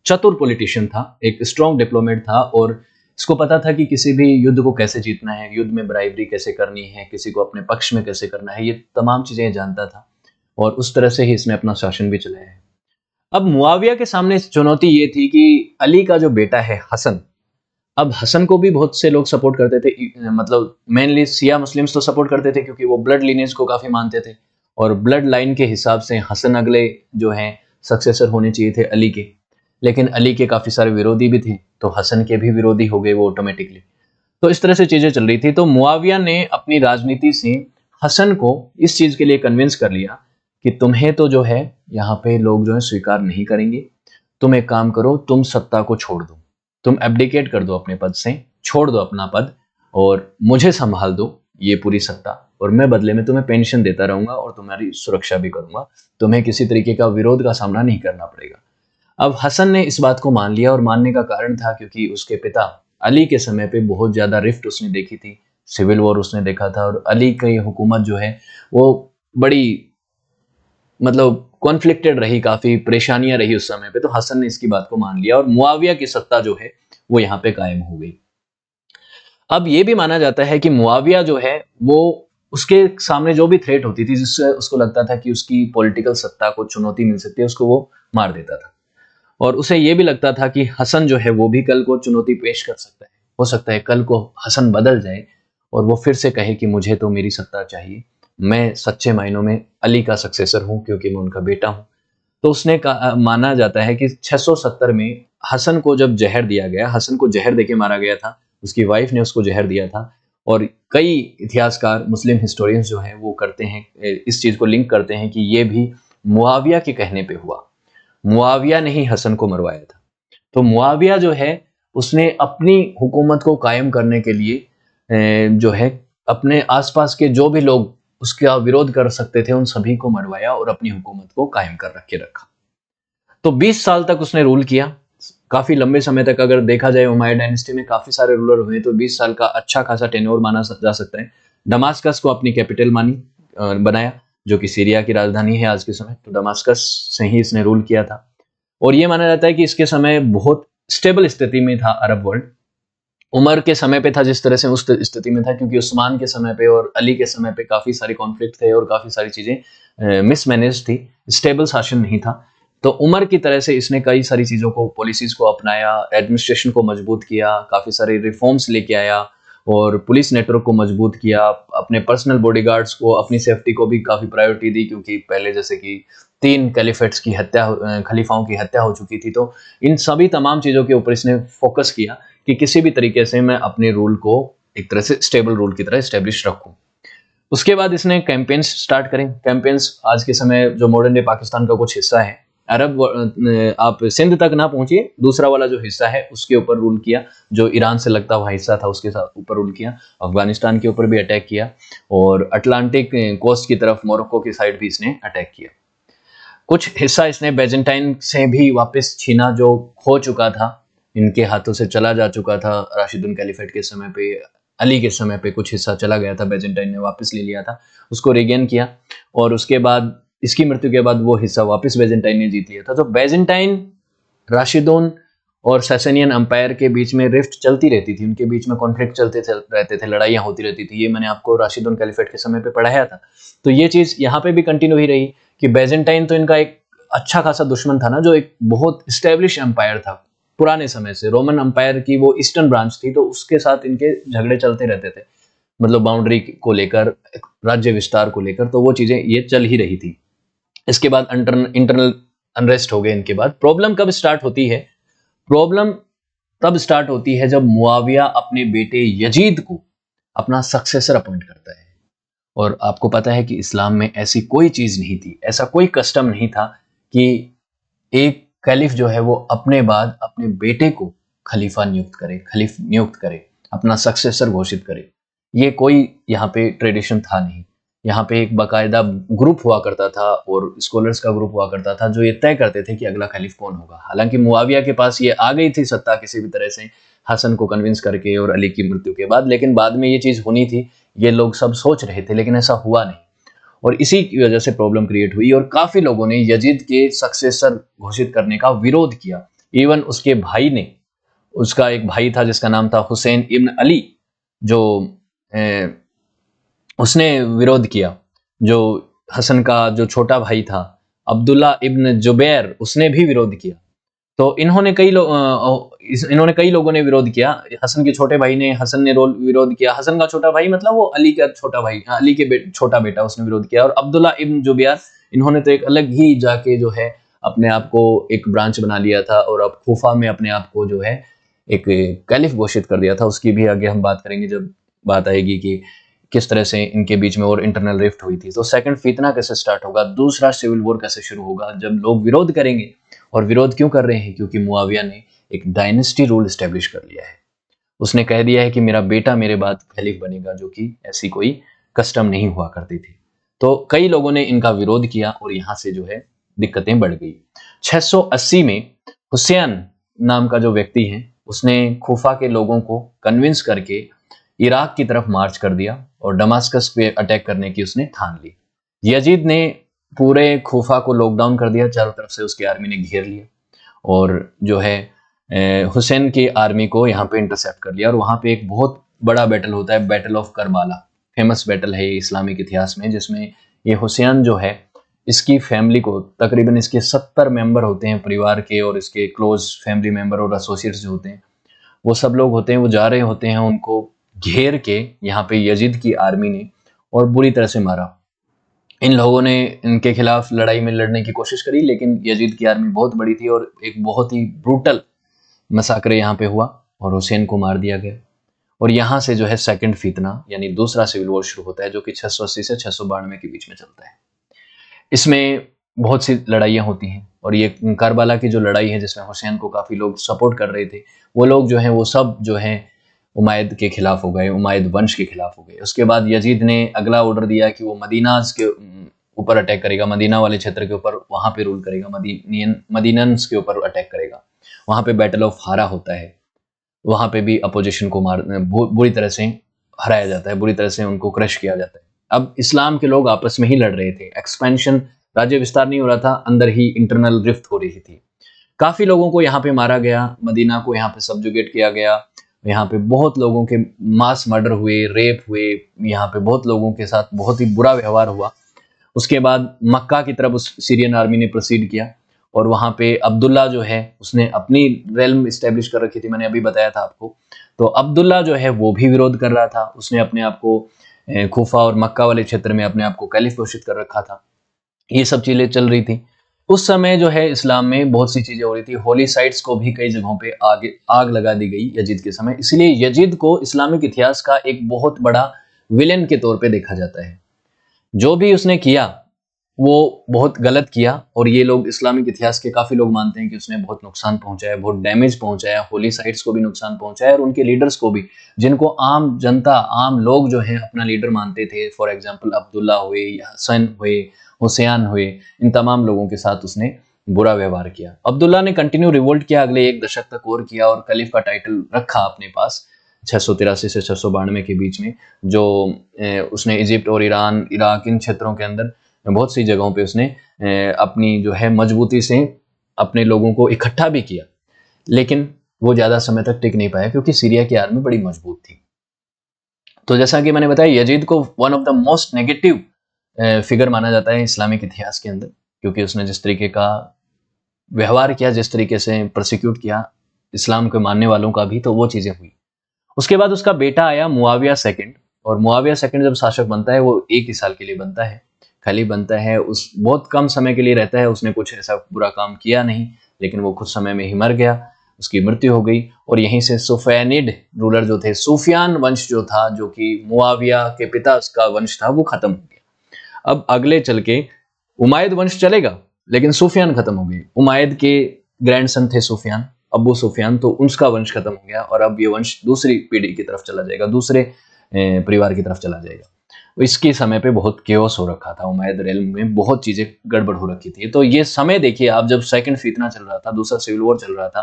चतुर पॉलिटिशियन था, एक स्ट्रॉन्ग डिप्लोमेट था, और इसको पता था कि किसी भी युद्ध को कैसे जीतना है, युद्ध में ब्राइबरी कैसे करनी है, किसी को अपने पक्ष में कैसे करना है, ये तमाम चीजें जानता था, और उस तरह से ही इसने अपना शासन भी चलाया है। अब मुआविया के सामने चुनौती ये थी कि अली का जो बेटा है हसन, अब हसन को भी बहुत से लोग सपोर्ट करते थे, मतलब मेनली सिया मुस्लिम्स तो सपोर्ट करते थे, क्योंकि वो ब्लड लिनेज को काफी मानते थे, और ब्लड लाइन के हिसाब से हसन अगले जो हैं सक्सेसर होने चाहिए थे अली के। लेकिन अली के काफी सारे विरोधी भी थे, तो हसन के भी विरोधी हो गए वो ऑटोमेटिकली। तो इस तरह से चीजें चल रही थी। तो मुआविया ने अपनी राजनीति से हसन को इस चीज के लिए कन्विंस कर लिया कि तुम्हें तो जो है यहाँ पे लोग जो है स्वीकार नहीं करेंगे, तुम एक काम करो, तुम सत्ता को छोड़ दो, तुम एब्डिकेट कर दो अपने पद से, छोड़ दो अपना पद, और मुझे संभाल दो ये पूरी सत्ता, और मैं बदले में तुम्हें पेंशन देता रहूंगा और तुम्हारी सुरक्षा भी करूंगा, तुम्हें किसी तरीके का विरोध का सामना नहीं करना पड़ेगा। अब हसन ने इस बात को मान लिया, और मानने का कारण था क्योंकि उसके पिता अली के समय पे बहुत ज़्यादा रिफ्ट उसने देखी थी, सिविल वॉर उसने देखा था, और अली की हुकूमत जो है वो बड़ी मतलब कॉन्फ्लिक्टेड रही, काफ़ी परेशानियां रही उस समय पे। तो हसन ने इसकी बात को मान लिया और मुआविया की सत्ता जो है वो यहाँ पे कायम हो गई। अब ये भी माना जाता है कि मुआविया जो है वो उसके सामने जो भी थ्रेट होती थी जिससे उसको लगता था कि उसकी पॉलिटिकल सत्ता को चुनौती मिल सकती है, उसको वो मार देता था। और उसे ये भी लगता था कि हसन जो है वो भी कल को चुनौती पेश कर सकता है, हो सकता है कल को हसन बदल जाए और वो फिर से कहे कि मुझे तो मेरी सत्ता चाहिए, मैं सच्चे मायनों में अली का सक्सेसर हूं क्योंकि मैं उनका बेटा हूं। तो उसने माना जाता है कि 670 में हसन को जब जहर दिया गया, हसन को जहर देके मारा गया था, उसकी वाइफ ने उसको जहर दिया था। और कई इतिहासकार, मुस्लिम हिस्टोरियंस जो हैं वो करते हैं, इस चीज को लिंक करते हैं कि ये भी मुआविया के कहने पे हुआ, मुआविया ने ही हसन को मरवाया था। तो मुआविया जो है उसने अपनी हुकूमत को कायम करने के लिए जो है अपने आसपास के जो भी लोग उसका विरोध कर सकते थे उन सभी को मरवाया और अपनी हुकूमत को कायम कर रखे रखा। तो 20 साल तक उसने रूल किया, काफी लंबे समय तक। अगर देखा जाए उमाय्यद डायनेस्टी में काफी सारे रूलर हुए, तो 20 साल का अच्छा खासा टेन्योर माना जा सकता है। दमास्कस को अपनी कैपिटल बनाया, जो कि सीरिया की राजधानी है आज के समय। तो दमास्कस से ही इसने रूल किया था, और ये माना जाता है कि इसके समय बहुत स्टेबल स्थिति में था अरब वर्ल्ड। उमर के समय पे था जिस तरह से उस स्थिति में था, क्योंकि उस्मान के समय पे और अली के समय पे काफी सारे कॉन्फ्लिक्ट थे और काफी सारी चीजें मिसमैनेज थी, स्टेबल शासन नहीं था। तो उमर की तरह से इसने कई सारी चीजों को, पॉलिसीज को अपनाया, एडमिनिस्ट्रेशन को मजबूत किया, काफी सारे रिफॉर्म्स लेके आया और पुलिस नेटवर्क को मजबूत किया, अपने पर्सनल बॉडीगार्ड्स को, अपनी सेफ्टी को भी काफी प्रायोरिटी दी, क्योंकि पहले जैसे कि 3 कैलिफेट्स की हत्या, खलीफाओं की हत्या हो चुकी थी। तो इन सभी तमाम चीजों के ऊपर इसने फोकस किया कि किसी भी तरीके से मैं अपने रूल को एक तरह से स्टेबल रूल की तरह स्टेब्लिश रखूं। उसके बाद इसने कैंपेन्स स्टार्ट करें। कैंपेन्स आज के समय जो मॉडर्न डे पाकिस्तान का कुछ हिस्सा है, आप सिंध तक ना पहुंचिए, दूसरा वाला जो हिस्सा है उसके ऊपर रूल किया, जो ईरान से लगता हुआ हिस्सा था उसके साथ ऊपर रूल किया। अफगानिस्तान के ऊपर भी अटैक किया और अटलांटिक कोस्ट की तरफ मोरक्को की साइड भी इसने अटैक किया। कुछ हिस्सा इसने बेजेंटाइन से भी वापस छीना, जो खो चुका था, इनके हाथों से चला जा चुका था। राशिदुल कैलिफेट के समय पे, अली के समय पे कुछ हिस्सा चला गया था, बेजेंटाइन ने वापस ले लिया था, उसको रिगेन किया। और उसके बाद इसकी मृत्यु के बाद वो हिस्सा वापस बेजेंटाइन ने जीत लिया था। तो बेजेंटाइन, राशिदुन और सैसेनियन अंपायर के बीच में रिफ्ट चलती रहती थी, उनके बीच में कॉन्फ्लिक्ट चलते रहते थे, लड़ाइयाँ होती रहती थी। ये मैंने आपको राशिदुल कैलिफेट के समय पे पढ़ाया था। तो ये चीज़ यहाँ पे भी कंटिन्यू ही रही कि बेजेंटाइन तो इनका एक अच्छा खासा दुश्मन था ना, जो एक बहुत स्टेब्लिश एम्पायर था पुराने समय से। रोमन एम्पायर की वो ईस्टर्न ब्रांच थी, तो उसके साथ इनके झगड़े चलते रहते थे, मतलब बाउंड्री को लेकर, राज्य विस्तार को लेकर। तो वो चीजें ये चल ही रही थी। इसके बाद इंटरनल अनरेस्ट हो गए। इनके बाद प्रॉब्लम कब स्टार्ट होती है? प्रॉब्लम तब स्टार्ट होती है जब मुआविया अपने बेटे यजीद को अपना सक्सेसर अपॉइंट करता है। और आपको पता है कि इस्लाम में ऐसी कोई चीज नहीं थी, ऐसा कोई कस्टम नहीं था कि एक खलीफ जो है वो अपने बाद अपने बेटे को खलीफा नियुक्त करे, खलीफ नियुक्त करे, अपना सक्सेसर घोषित करे। ये कोई यहाँ पे ट्रेडिशन था नहीं। यहाँ पे एक बाकायदा ग्रुप हुआ करता था और स्कॉलर्स का ग्रुप हुआ करता था जो ये तय करते थे कि अगला खलीफ कौन होगा। हालांकि मुआविया के पास ये आ गई थी सत्ता किसी भी तरह से, हसन को कन्विंस करके और अली की मृत्यु के बाद, लेकिन बाद में ये चीज होनी थी, ये लोग सब सोच रहे थे, लेकिन ऐसा हुआ नहीं। और इसी की वजह से प्रॉब्लम क्रिएट हुई और काफी लोगों ने यजीद के सक्सेसर घोषित करने का विरोध किया। इवन उसके भाई ने, उसका एक भाई था जिसका नाम था हुसैन इब्न अली, जो उसने विरोध किया। जो हसन का जो छोटा भाई था अब्दुल्ला इब्न जुबैर, उसने भी विरोध किया। तो इन्होंने कई लोगों ने विरोध किया। हसन के छोटे भाई ने, हसन ने विरोध किया। हसन का छोटा भाई मतलब वो अली का छोटा भाई, अली के छोटा बेटा, उसने विरोध किया। और अब्दुल्ला इब्न जुबैर, इन्होंने तो एक अलग ही जाके जो है अपने आप को एक ब्रांच बना लिया था और अब खूफा में अपने आप को जो है एक कैलिफ घोषित कर दिया था। उसकी भी आगे हम बात करेंगे जब बात आएगी कि किस तरह से इनके बीच में और इंटरनल रिफ्ट हुई थी। तो सेकंड फितना कैसे स्टार्ट होगा, दूसरा सिविल वॉर कैसे शुरू होगा, जब लोग विरोध करेंगे। और विरोध क्यों कर रहे हैं? क्योंकि मुआविया ने एक डायनेस्टी रूल एस्टेब्लिश कर लिया है। उसने कह दिया है कि मेरा बेटा मेरे बाद खलीफ बनेगा, जो कि ऐसी कोई कस्टम नहीं हुआ करती थी। तो कई लोगों ने इनका विरोध किया और यहां से जो है दिक्कतें बढ़ गई। 680 में हुसैन नाम का जो व्यक्ति है उसने खूफा के लोगों को कन्विंस करके इराक की तरफ मार्च कर दिया और दमास्कस पे अटैक करने की उसने ठान ली। यजीद ने पूरे खूफा को लॉकडाउन कर दिया, चारों तरफ से उसकी आर्मी ने घेर लिया और जो है हुसैन की आर्मी को यहाँ पे इंटरसेप्ट कर लिया और वहाँ पे एक बहुत बड़ा बैटल होता है, battle of Karbala. Famous battle है ये इस्लामिक इतिहास में, जिसमें ये हुसैन जो है इसकी फैमिली को, तकरीबन इसके 70 मेंबर होते हैं परिवार के और इसके क्लोज फैमिली मेंबर और एसोसिएट्स जो होते हैं वो सब लोग होते हैं, वो जा रहे होते हैं उनको घेर के यहाँ पे यजीद की आर्मी ने और बुरी तरह से मारा। इन लोगों ने इनके खिलाफ लड़ाई में लड़ने की कोशिश करी, लेकिन यजीद की आर्मी बहुत बड़ी थी और एक बहुत ही ब्रूटल मसाकरे यहाँ पे हुआ और हुसैन को मार दिया गया। और यहाँ से जो है सेकंड फितना यानी दूसरा सिविल वॉर शुरू होता है, जो कि 680 से 692 के बीच में चलता है। इसमें बहुत सी लड़ाइयाँ होती हैं और ये करबला की जो लड़ाई है जिसमें हुसैन को काफ़ी लोग सपोर्ट कर रहे थे, वो लोग जो हैं वो सब जो हैं उमायद के खिलाफ हो गए, उमायद वंश के खिलाफ हो गए। उसके बाद यजीद ने अगला ऑर्डर दिया कि वो मदीनाज के ऊपर अटैक करेगा, मदीना वाले क्षेत्र के ऊपर, वहाँ पे रूल करेगा, मदीनन्स के ऊपर अटैक करेगा। वहाँ पे बैटल ऑफ हारा होता है, वहाँ पे भी अपोजिशन को बुरी तरह से हराया जाता है, बुरी तरह से उनको क्रश किया जाता है। अब इस्लाम के लोग आपस में ही लड़ रहे थे, एक्सपेंशन, राज्य विस्तार नहीं हो रहा था, अंदर ही इंटरनल रिफ्ट हो रही थी। काफी लोगों को यहाँ पे मारा गया, मदीना को यहाँ पे सब्जुगेट किया गया, यहाँ पे बहुत लोगों के मास मर्डर हुए, रेप हुए, यहाँ पे बहुत लोगों के साथ बहुत ही बुरा व्यवहार हुआ। उसके बाद मक्का की तरफ उस सीरियन आर्मी ने प्रोसीड किया और वहाँ पे अब्दुल्ला जो है उसने अपनी रेल्म इस्टेब्लिश कर रखी थी, मैंने अभी बताया था आपको। तो अब्दुल्ला जो है वो भी विरोध कर रहा था, उसने अपने आप को खूफा और मक्का वाले क्षेत्र में अपने आप को कैलिफ घोषित कर रखा था। ये सब चीजें चल रही थी। उस समय जो है इस्लाम में बहुत सी चीजें हो रही थी, होली साइट्स को भी कई जगहों पे आग लगा दी गई यजीद के समय। इसलिए यजीद को इस्लामिक इतिहास का एक बहुत बड़ा विलेन के तौर पे देखा जाता है। जो भी उसने किया वो बहुत गलत किया और ये लोग इस्लामिक इतिहास के काफी लोग मानते हैं कि उसने बहुत नुकसान पहुंचाया, बहुत डैमेज पहुंचाया, होली साइट्स को भी नुकसान पहुंचाया और उनके लीडर्स को भी, जिनको आम जनता, आम लोग जो है अपना लीडर मानते थे। फॉर एग्जांपल अब्दुल्ला हुए, हसन हुए, हुसैन हुए, इन तमाम लोगों के साथ उसने बुरा व्यवहार किया। अब्दुल्ला ने कंटिन्यू रिवोल्ट किया, अगले 1 दशक तक और किया और खलीफ का टाइटल रखा अपने पास 683 से 692 के बीच में। जो उसने इजिप्ट और ईरान, इराक, इन क्षेत्रों के अंदर बहुत सी जगहों पे उसने अपनी जो है मजबूती से अपने लोगों को इकट्ठा भी किया, लेकिन वो ज्यादा समय तक टिक नहीं पाया क्योंकि सीरिया की आर्मी बड़ी मजबूत थी। तो जैसा कि मैंने बताया, यजीद को one of the most negative figure माना जाता है इस्लामिक इतिहास के अंदर, क्योंकि उसने जिस तरीके का व्यवहार किया, जिस तरीके से प्रोसिक्यूट किया इस्लाम के मानने वालों का भी, तो वो चीजें हुई। उसके बाद उसका बेटा आया मुआविया सेकंड, और मुआविया सेकंड जब शासक बनता है वो 1 ही साल के लिए बनता है, खाली बनता है, उस बहुत कम समय के लिए रहता है। उसने कुछ ऐसा बुरा काम किया नहीं, लेकिन वो कुछ समय में ही मर गया, उसकी मृत्यु हो गई। और यहीं से सुफैनिड रूलर जो थे, सूफियान वंश जो था, जो कि मुआविया के पिता का वंश था, वो खत्म हो गया। अब अगले चल के उमायद वंश चलेगा, लेकिन सूफियान खत्म हो गए। उमायद के ग्रैंडसन थे सूफियान, अबू सुफियान, तो उसका वंश खत्म हो गया और अब ये वंश दूसरी पीढ़ी की तरफ चला जाएगा, दूसरे परिवार की तरफ चला जाएगा। इसके समय पे बहुत केओस हो रखा था, उमैयद रेल्म में बहुत चीजें गड़बड़ हो रखी थी। तो ये समय देखिए आप, जब सेकंड फितना चल रहा था, दूसरा सिविल वॉर चल रहा था,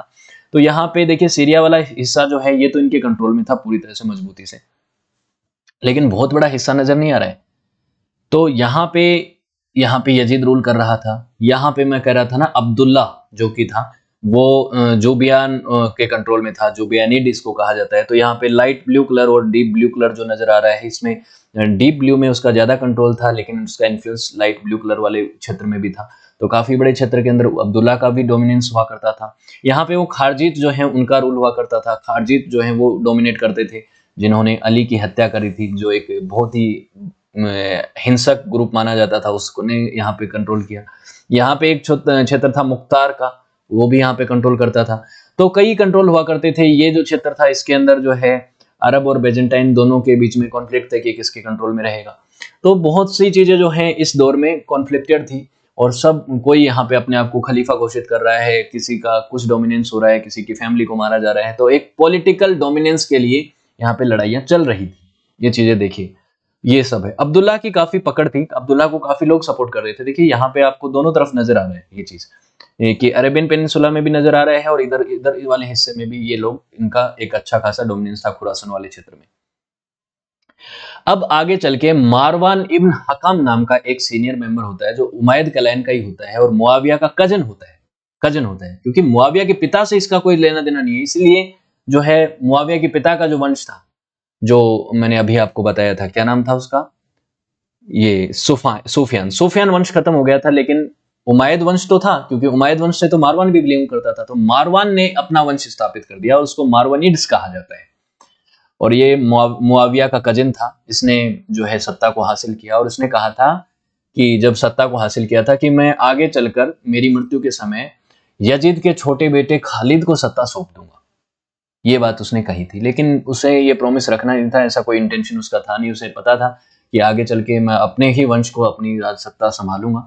तो यहाँ पे देखिए सीरिया वाला हिस्सा जो है ये तो इनके कंट्रोल में था पूरी तरह से मजबूती से, लेकिन बहुत बड़ा हिस्सा नजर नहीं आ रहा है। तो यहाँ पे यजीद रूल कर रहा था। यहाँ पे मैं कह रहा था ना, अब्दुल्ला जो कि था वो जोबियान के कंट्रोल में था, जोबियानिड इसको कहा जाता है। तो यहाँ पे लाइट ब्लू कलर और डीप ब्लू कलर जो नजर आ रहा है, इसमें डीप ब्लू में उसका ज्यादा कंट्रोल था, लेकिन उसका इन्फ्लुएंस लाइट ब्लू कलर वाले क्षेत्र में भी था। तो काफी बड़े क्षेत्र के अंदर अब्दुल्ला का भी डोमिनेंस हुआ करता था। यहाँ पे वो खारजीत जो है उनका रूल हुआ करता था। खारजीत जो है वो डोमिनेट करते थे, जिन्होंने अली की हत्या करी थी, जो एक बहुत ही हिंसक ग्रुप माना जाता था, उसको ने यहाँ पे कंट्रोल किया। यहाँ पे एक क्षेत्र था मुख्तार का, वो भी यहाँ पे कंट्रोल करता था। तो कई कंट्रोल हुआ करते थे। ये जो क्षेत्र था इसके अंदर जो है अरब और बेजेंटाइन दोनों के बीच में कॉन्फ्लिक्ट थे कि किसके कंट्रोल में रहेगा। तो बहुत सी चीजें जो हैं इस दौर में कॉन्फ्लिक्टेड थी और सब कोई यहाँ पे अपने आप को खलीफा घोषित कर रहा है, किसी का कुछ डोमिनेंस हो रहा है, किसी की फैमिली को मारा जा रहा है। तो एक पॉलिटिकल डोमिनेंस के लिए यहाँ पे लड़ाइयां चल रही थी। ये चीजें देखिए, ये सब है। अब्दुल्ला की काफी पकड़ थी, अब्दुल्ला को काफी लोग सपोर्ट कर रहे थे। देखिए यहाँ पे आपको दोनों तरफ नजर आ रहा है ये चीज। कि अरेबियन पेनिनसुला में भी नजर आ रहा है और इधर इधर वाले हिस्से में भी ये लोग, इनका एक अच्छा खासा डोमिनेंस था खुरासन वाले क्षेत्र में। अब आगे चल के मारवान इब्न हकम नाम का एक सीनियर मेंबर होता है जो उमैयद क्लैन का ही होता है और मुआविया का कजन होता है, क्योंकि मुआविया के पिता से इसका कोई लेना देना नहीं है, इसलिए जो है मुआविया के पिता का जो वंश था, जो मैंने अभी आपको बताया था, क्या नाम था उसका, ये सुफियान वंश खत्म हो गया था, लेकिन उमैयद वंश तो था, क्योंकि उमैयद वंश से तो मारवान भी बिलोंग करता था, तो मारवान ने अपना वंश स्थापित कर दिया, उसको मारवानिड्स कहा जाता है। और ये मुआविया का कजिन था, इसने जो है सत्ता को हासिल किया और उसने कहा था कि जब सत्ता को हासिल किया था कि मैं आगे चलकर मेरी मृत्यु के समय यजीद के छोटे बेटे खालिद को सत्ता सौंप दूंगा, ये बात उसने कही थी। लेकिन उसे ये प्रॉमिस रखना नहीं था, ऐसा कोई इंटेंशन उसका था नहीं। उसे पता था कि आगे चल के मैं अपने ही वंश को, अपनी राज सत्ता संभालूंगा।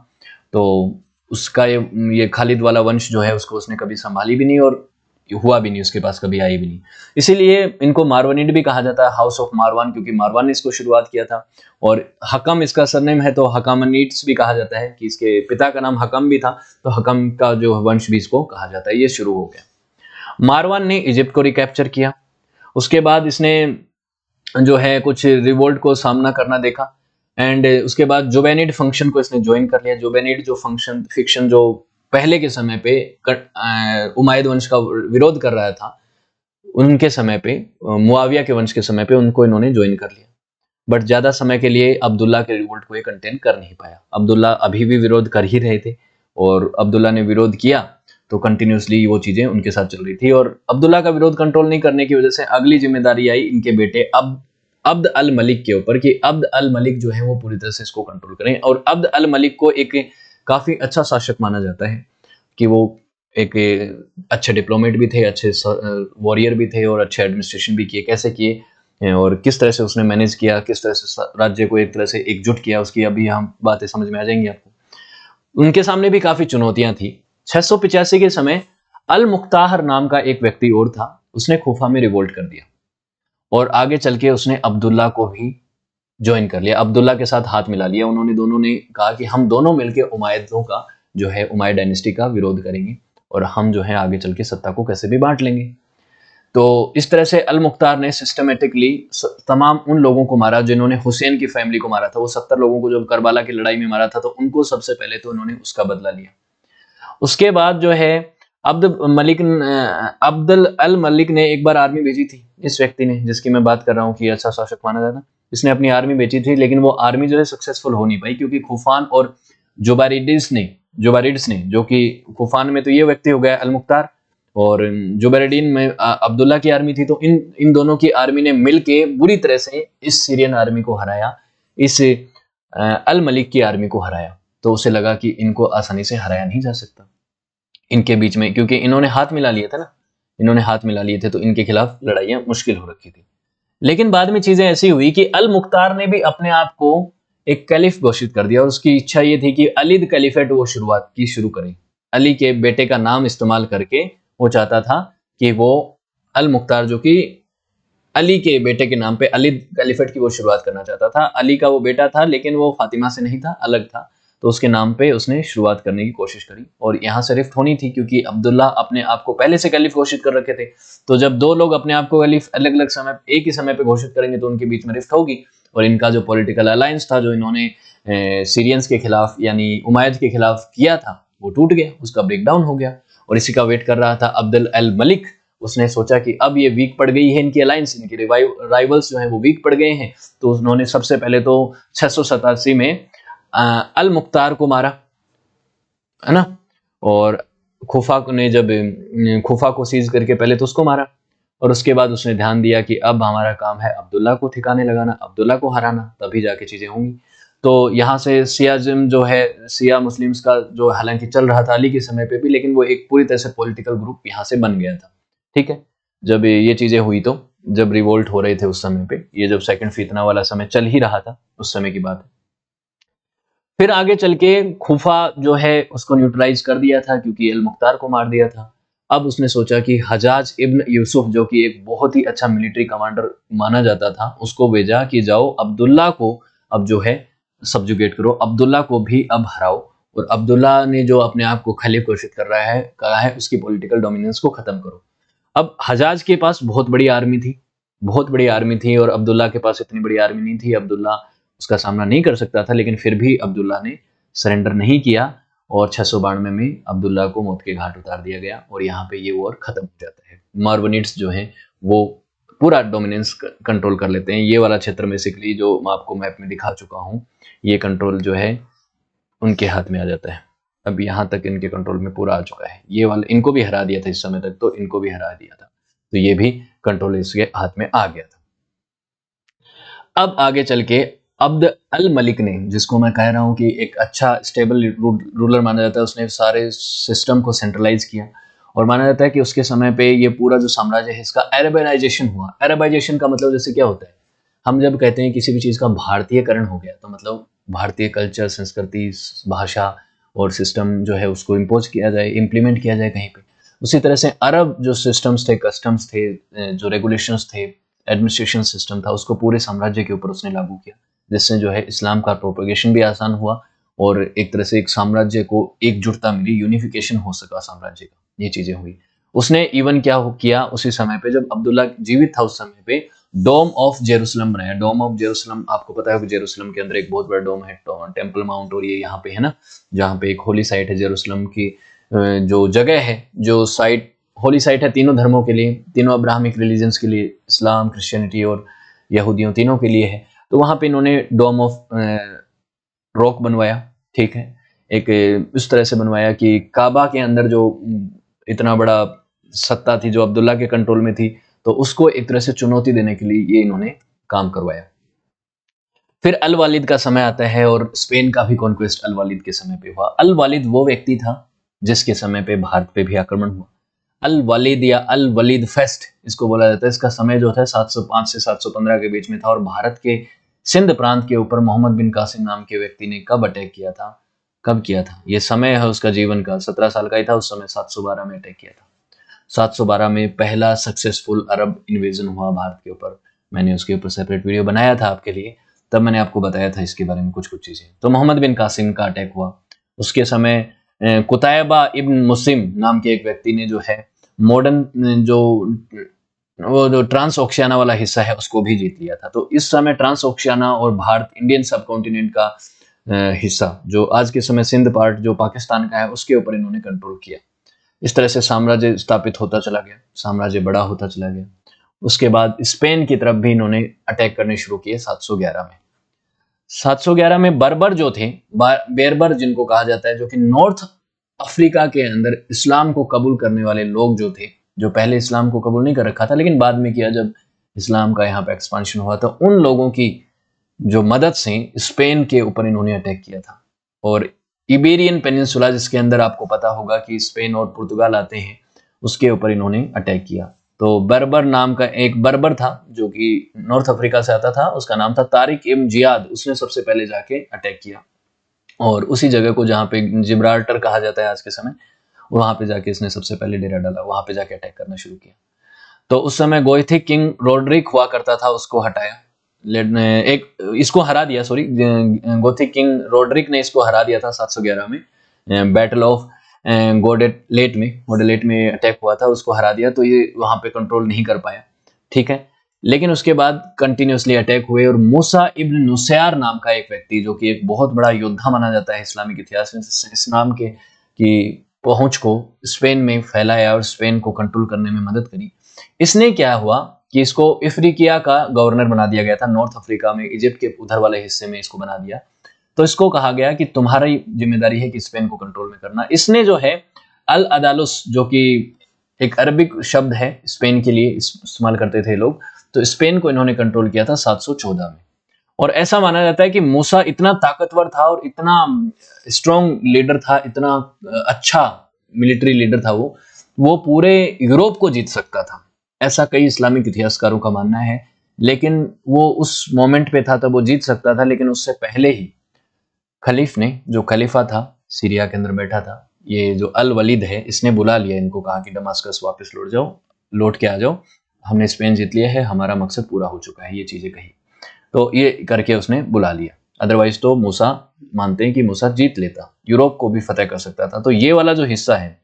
तो उसका ये खालिद वाला वंश जो है उसको उसने कभी संभाली भी नहीं और हुआ भी नहीं, उसके पास कभी आई भी नहीं। इसीलिए इनको मारवानिड भी कहा जाता है, हाउस ऑफ मारवान, क्योंकि मारवान ने इसको शुरुआत किया था। और हकम इसका सरनेम है, तो हकामनीड्स भी कहा जाता है कि इसके पिता का नाम हकम भी था, तो हकम का जो वंश भी इसको कहा जाता है। ये शुरू हो गया। मारवान ने इजिप्ट को रिकैप्चर किया, उसके बाद इसने जो है कुछ रिवोल्ट को सामना करना देखा, एंड उसके बाद जोबेनिड फंक्शन को इसने ज्वाइन कर लिया। जोबेनिड जो फिक्शन जो पहले के समय पे उमैयद वंश का विरोध कर रहा था, उनके समय पे, मुआविया के वंश के समय पे उनको इन्होंने ज्वाइन कर लिया। बट ज्यादा समय के लिए अब्दुल्ला के रिवोल्ट को ये कंटेन कर नहीं पाया। अब्दुल्ला अभी भी विरोध कर ही रहे थे और अब्दुल्ला ने विरोध किया तो कंटिन्यूसली वो चीजें उनके साथ चल रही थी। और अब्दुल्ला का विरोध कंट्रोल नहीं करने की वजह से अगली जिम्मेदारी आई इनके बेटे अब्द अल मलिक के ऊपर कि अब्द अल मलिक जो है वो पूरी तरह से इसको कंट्रोल करें। और अब्द अल मलिक को एक काफी अच्छा शासक माना जाता है कि वो एक अच्छे डिप्लोमेट भी थे, अच्छे वॉरियर भी थे और अच्छे एडमिनिस्ट्रेशन भी किए। कैसे किए और किस तरह से उसने मैनेज किया, किस तरह से राज्य को एक तरह से एकजुट किया, उसकी अभी हम बातें समझ में आ जाएंगी आपको। उनके सामने भी काफी चुनौतियां थी। 685 के समय अल मुख्तार नाम का एक व्यक्ति और था, उसने खूफा में रिवोल्ट कर दिया और आगे चल के उसने अब्दुल्ला को भी ज्वाइन कर लिया, अब्दुल्ला के साथ हाथ मिला लिया। उन्होंने दोनों ने कहा कि हम दोनों मिलकर उमैयदों का जो है उमैयद डायनेस्टी का विरोध करेंगे और हम जो है आगे चल के सत्ता को कैसे भी बांट लेंगे। तो इस तरह से अल मुख्तार ने सिस्टमेटिकली तमाम उन लोगों को मारा जिन्होंने हुसैन की फैमिली को मारा था। वो 70 लोगों को जब करबला की लड़ाई में मारा था तो उनको सबसे पहले तो उन्होंने उसका बदला लिया। उसके बाद जो है अब्दुल अल मलिक ने एक बार आर्मी भेजी थी, इस व्यक्ति ने जिसकी मैं बात कर रहा हूँ कि अच्छा शासक माना जाता, इसने अपनी आर्मी भेजी थी, लेकिन वो आर्मी जो है सक्सेसफुल हो नहीं पाई क्योंकि खूफान और जोबारिड्स ने जो कि खूफान में तो ये व्यक्ति हो गया अल मुख्तार और जोबारिडीन में अब्दुल्ला की आर्मी थी, तो इन दोनों की आर्मी ने मिलके बुरी तरह से इस सीरियन आर्मी को हराया, इस अल मलिक की आर्मी को हराया। तो उसे लगा कि इनको आसानी से हराया नहीं जा सकता इनके बीच में, क्योंकि इन्होंने हाथ मिला लिए थे ना, तो इनके खिलाफ लड़ाइयां मुश्किल हो रखी थी। लेकिन बाद में चीजें ऐसी हुई कि अल मुख्तार ने भी अपने आप को एक कैलिफ घोषित कर दिया और उसकी इच्छा ये थी कि अलीद कैलिफेट वो शुरू करें। अली के बेटे का नाम इस्तेमाल करके वो चाहता था कि वो अल मुख्तार जो कि अली के बेटे के नाम पे अलीद कैलिफेट की वो शुरुआत करना चाहता था। अली का वो बेटा था लेकिन वो फातिमा से नहीं था, अलग था, तो उसके नाम पे उसने शुरुआत करने की कोशिश करी और यहाँ से रिफ्ट होनी थी क्योंकि अब्दुल्ला अपने आप को पहले से कैलिफ घोषित कर रखे थे। तो जब दो लोग अपने आप को कैलिफ अलग अलग समय एक ही समय पे घोषित करेंगे तो उनके बीच में रिफ्ट होगी और इनका जो पॉलिटिकल अलायंस था जो इन्होंने सीरियंस के खिलाफ यानी उमैयद के खिलाफ किया था वो टूट गया, उसका ब्रेकडाउन हो गया। और इसी का वेट कर रहा था अब्दुल अल मलिक। उसने सोचा कि अब ये वीक पड़ गई है इनकी अलायंस, इनके राइवल्स जो है वो वीक पड़ गए हैं, तो उन्होंने सबसे पहले तो 687 में अल मुख्तार को मारा, है ना, और खूफा ने जब खूफा को सीज करके पहले तो उसको मारा और उसके बाद उसने ध्यान दिया कि अब हमारा काम है अब्दुल्ला को ठिकाने लगाना, अब्दुल्ला को हराना, तभी जाके चीजें होंगी। तो यहाँ से सियाजिम जो है सिया मुस्लिम्स का जो हालांकि चल रहा था अली के समय पे भी, लेकिन वो एक पूरी तरह से पॉलिटिकल ग्रुप यहाँ से बन गया था। ठीक है, जब ये चीजें हुई तो जब रिवोल्ट हो रहे थे उस समय पे, ये जब सेकंड फितना वाला समय चल ही रहा था उस समय की बात है। फिर आगे चल के खूफा जो है उसको न्यूट्रलाइज कर दिया था क्योंकि अल मुख्तार को मार दिया था। अब उसने सोचा कि हजाज इब्न यूसुफ जो कि एक बहुत ही अच्छा मिलिट्री कमांडर माना जाता था उसको भेजा कि जाओ अब्दुल्ला को अब जो है सब्जुगेट करो, अब्दुल्ला को भी अब हराओ और अब्दुल्ला ने जो अपने आप को खलीफ घोषित कर रहा है, कहा है उसकी पॉलिटिकल डोमिनेंस को खत्म करो। अब हजाज के पास बहुत बड़ी आर्मी थी, बहुत बड़ी आर्मी थी, और अब्दुल्ला के पास इतनी बड़ी आर्मी नहीं थी। अब्दुल्ला उसका सामना नहीं कर सकता था, लेकिन फिर भी अब्दुल्ला ने सरेंडर नहीं किया और 692 में अब्दुल्ला को मौत के घाट उतार दिया गया और यहाँ पे ये वॉर खत्म हो जाता है। मारवानिड्स जो हैं वो पूरा डोमिनेंस कंट्रोल कर लेते हैं। ये वाला क्षेत्र बेसिकली जो मैं आपको मैप में दिखा चुका हूँ, ये कंट्रोल जो है उनके हाथ में आ जाता है। अब यहाँ तक इनके कंट्रोल में पूरा आ चुका है। ये वाला इनको भी हरा दिया था इस समय तक, तो इनको भी हरा दिया था, तो ये भी कंट्रोल इसके हाथ में आ गया था। अब आगे चल के अब्द अल मलिक ने, जिसको मैं कह रहा हूँ कि एक अच्छा स्टेबल रूलर माना जाता है, उसने सारे सिस्टम को सेंट्रलाइज किया और माना जाता है कि उसके समय पे ये पूरा जो साम्राज्य है इसका अरबाइजेशन हुआ। अरबाइजेशन का मतलब जैसे क्या होता है, हम जब कहते हैं किसी भी चीज़ का भारतीयकरण हो गया, तो मतलब भारतीय कल्चर, संस्कृति, भाषा और सिस्टम जो है उसको इम्पोज किया जाए, इम्प्लीमेंट किया जाए कहीं पे। उसी तरह से अरब जो सिस्टम्स थे, कस्टम्स थे, जो रेगुलेशंस थे, एडमिनिस्ट्रेशन सिस्टम था, उसको पूरे साम्राज्य के ऊपर उसने लागू किया, जिससे जो है इस्लाम का प्रोपेगेशन भी आसान हुआ और एक तरह से एक साम्राज्य को एकजुटता मिली, यूनिफिकेशन हो सका साम्राज्य का। ये चीजें हुई। उसने इवन क्या किया, उसी समय पे जब अब्दुल्ला जीवित था उस समय पे डोम ऑफ जेरूसलम बनाया। डोम ऑफ जेरूसलम आपको पता है कि जेरूसलम के अंदर एक बहुत बड़ा डोम है, टेम्पल माउंट, और ये यहाँ पे है ना, जहाँ पे एक होली साइट है जेरूसलम की। जो जगह है, जो साइट होली साइट है तीनों धर्मों के लिए, तीनों अब्राहमिक रिलीजन्स के लिए, इस्लाम, क्रिश्चियनिटी और यहूदियों, तीनों के लिए है। तो वहां पे इन्होंने डोम ऑफ रॉक बनवाया, ठीक है, एक इस तरह से बनवाया कि काबा के अंदर जो इतना बड़ा सत्ता थी जो अब्दुल्ला के कंट्रोल में थी, तो उसको एक तरह से चुनौती देने के लिए ये इन्होंने काम करवाया। फिर अल वालिद का समय आता है और स्पेन का भी कॉन्क्वेस्ट अल वालिद के समय पे हुआ। अल वालिद वो व्यक्ति था जिसके समय पे भारत पे भी आक्रमण हुआ। अल वालिद या अल वलीद फेस्ट इसको बोला जाता है। इसका समय जो था 705 से 715 के बीच में था, और भारत के सिंध प्रांत के ऊपर मोहम्मद बिन कासिम नाम के व्यक्ति ने कब अटैक किया था, कब किया था, ये समय है उसका जीवन का। 17 साल का ही था उस समय, 712 में अटैक किया था। 712 में पहला सक्सेसफुल अरब इन्वेजन हुआ भारत के ऊपर। मैंने उसके ऊपर सेपरेट वीडियो बनाया था आपके लिए, तब मैंने आपको बताया था इसके बारे में कुछ कुछ चीजें। तो मोहम्मद बिन कासिम का अटैक हुआ। उसके समय कुतैबा इब्न मुस्लिम नाम के एक व्यक्ति ने जो है मॉडर्न जो वो जो ट्रांस ओशियाना वाला हिस्सा है उसको भी जीत लिया था। तो इस समय ट्रांस ओशियाना और भारत, इंडियन सब कॉन्टिनेंट का हिस्सा, जो आज के समय सिंध पार्ट जो पाकिस्तान का है, उसके ऊपर इन्होंने कंट्रोल किया। इस तरह से साम्राज्य स्थापित होता चला गया, साम्राज्य बड़ा होता चला गया। उसके बाद स्पेन की तरफ भी इन्होंने अटैक करने शुरू किए 711 में। 711 में बर्बर जो थे, बेरबर जिनको कहा जाता है, जो कि नॉर्थ अफ्रीका के अंदर इस्लाम को कबूल करने वाले लोग जो थे, जो पहले इस्लाम को कबूल नहीं कर रखा था लेकिन बाद में किया जब इस्लाम का यहाँ पे एक्सपांशन हुआ, तो उन लोगों की जो मदद से स्पेन के ऊपर इन्होंने अटैक किया था। और इबेरियन पेनिनसुला, जिसके अंदर आपको पता होगा कि स्पेन और पुर्तगाल आते हैं, उसके ऊपर इन्होंने अटैक किया। तो बर्बर नाम का एक बर्बर था जो कि नॉर्थ अफ्रीका से आता था, उसका नाम था तारिक इब्न जियाद। उसने सबसे पहले जाके अटैक किया और उसी जगह को जहाँ पे जिब्राल्टर कहा जाता है आज के समय, वहां पे जाके इसने सबसे पहले डेरा डाला, वहां पे जाके अटैक करना शुरू किया। तो उस समय गोथिक किंग रोड्रिक हुआ करता था, उसको हटाया, एक इसको हरा दिया, सॉरी, गोथिक किंग रोड्रिक ने इसको हरा दिया था 711 में, बैटल ऑफ गोडेलेट में अटैक हुआ था, उसको हरा दिया। तो ये वहां पे कंट्रोल नहीं कर पाया, ठीक है। लेकिन उसके बाद कंटिन्यूसली अटैक हुए और मूसा इब्न नुसैर नाम का एक व्यक्ति, जो कि एक बहुत बड़ा योद्धा माना जाता है इस्लामिक इतिहास में, इस्लाम के की पहुंच को स्पेन में फैलाया और स्पेन को कंट्रोल करने में मदद करी। इसने क्या हुआ कि इसको अफ्रीकिया का गवर्नर बना दिया गया था, नॉर्थ अफ्रीका में, इजिप्ट के उधर वाले हिस्से में इसको बना दिया। तो इसको कहा गया कि तुम्हारी जिम्मेदारी है कि स्पेन को कंट्रोल में करना। इसने जो है अल अदालुस, जो कि एक अरबिक शब्द है स्पेन के लिए इस्तेमाल करते थे लोग, तो स्पेन को इन्होंने कंट्रोल किया था 714 में। और ऐसा माना जाता है कि मूसा इतना ताकतवर था और इतना स्ट्रॉन्ग लीडर था, इतना अच्छा मिलिट्री लीडर था, वो पूरे यूरोप को जीत सकता था, ऐसा कई इस्लामिक इतिहासकारों का मानना है। लेकिन वो उस मोमेंट पे था तब वो जीत सकता था, लेकिन उससे पहले ही खलीफ ने, जो खलीफा था सीरिया के अंदर बैठा था, ये जो अल वलीद है, इसने बुला लिया इनको, कहा कि दमास्कस वापस लौट जाओ, लौट के आ जाओ, हमने स्पेन जीत लिया है, हमारा मकसद पूरा हो चुका है, ये चीजें कही। तो ये करके उसने बुला लिया अदरवाइज तो मूसा मानते हैं कि मूसा जीत लेता, यूरोप को भी फतेह कर सकता था। तो ये वाला जो हिस्सा है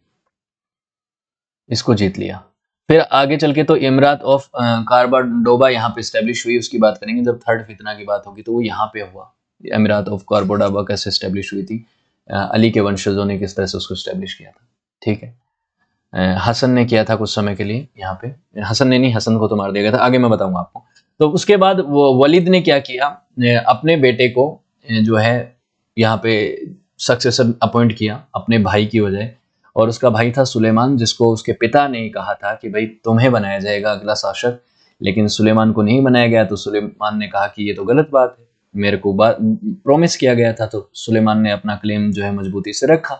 इसको जीत लिया। फिर आगे चल के तो इमरात ऑफ कार्बाडोबा यहाँ पे स्टैब्लिश हुई, उसकी बात करेंगे जब थर्ड फितना की बात होगी तो वो यहाँ पे हुआ। इमरात ऑफ कार्बाडोबा कैसे स्टैब्लिश हुई थी, अली के वंशजों ने किस तरह से उसको स्टैब्लिश किया था। ठीक है, हसन ने किया था कुछ समय के लिए यहाँ पे, हसन ने नहीं, हसन को तो मार दिया गया था, आगे मैं बताऊंगा आपको। तो उसके बाद वो वलीद ने क्या किया, अपने बेटे को जो है यहाँ पे सक्सेसर अपॉइंट किया अपने भाई की वजह, और उसका भाई था सुलेमान, जिसको उसके पिता ने कहा था कि भाई तुम्हें बनाया जाएगा अगला शासक, लेकिन सुलेमान को नहीं बनाया गया। तो सुलेमान ने कहा कि ये तो गलत बात है, मेरे को बात प्रॉमिस किया गया था। तो सुलेमान ने अपना क्लेम जो है मजबूती से रखा।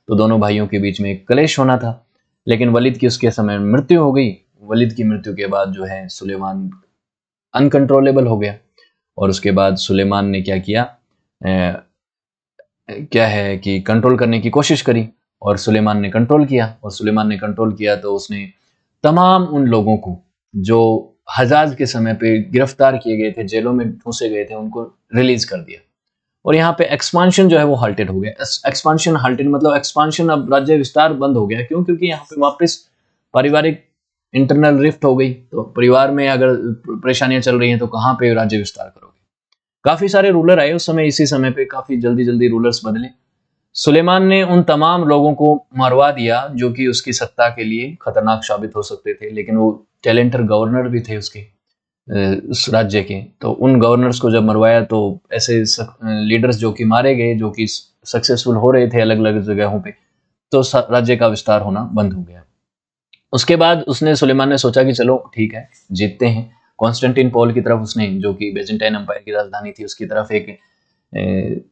तो दोनों भाइयों के बीच में एक कलेश होना था, लेकिन वलीद की उसके समय मृत्यु हो गई। वलीद की मृत्यु के बाद जो है सुलेमान अनकंट्रोलेबल हो गया, और उसके बाद सुलेमान ने क्या किया, क्या है कि कंट्रोल करने की कोशिश करी, और सुलेमान ने कंट्रोल किया। और सुलेमान ने कंट्रोल किया तो उसने तमाम उन लोगों को जो हजाज के समय पे गिरफ्तार किए गए थे, जेलों में ठूंसे गए थे, उनको रिलीज कर दिया। और यहाँ पे एक्सपांशन जो है वो हाल्टेड हो गया। एक्सपांशन हाल्टेड मतलब एक्सपांशन, अब राज्य विस्तार बंद हो गया। क्यों? क्योंकि यहाँ पे वापस पारिवारिक इंटरनल रिफ्ट हो गई। तो परिवार में अगर परेशानियां चल रही हैं तो कहाँ पे राज्य विस्तार करोगे। काफी सारे रूलर आए उस समय, इसी समय पे काफी जल्दी जल्दी रूलर्स बदले। सुलेमान ने उन तमाम लोगों को मरवा दिया जो कि उसकी सत्ता के लिए खतरनाक साबित हो सकते थे, लेकिन वो टैलेंटर गवर्नर भी थे उसके उस राज्य के। तो उन गवर्नर्स को जब मरवाया तो ऐसे लीडर्स जो कि मारे गए, जो कि सक्सेसफुल हो रहे थे अलग अलग जगहों पे, तो राज्य का विस्तार होना बंद हो गया। उसके बाद उसने, सुलेमान ने सोचा कि चलो ठीक है, जीतते हैं। कॉन्स्टेंटिनोपल की तरफ उसने, जो कि बेजेंटाइन एम्पायर की राजधानी थी, उसकी तरफ एक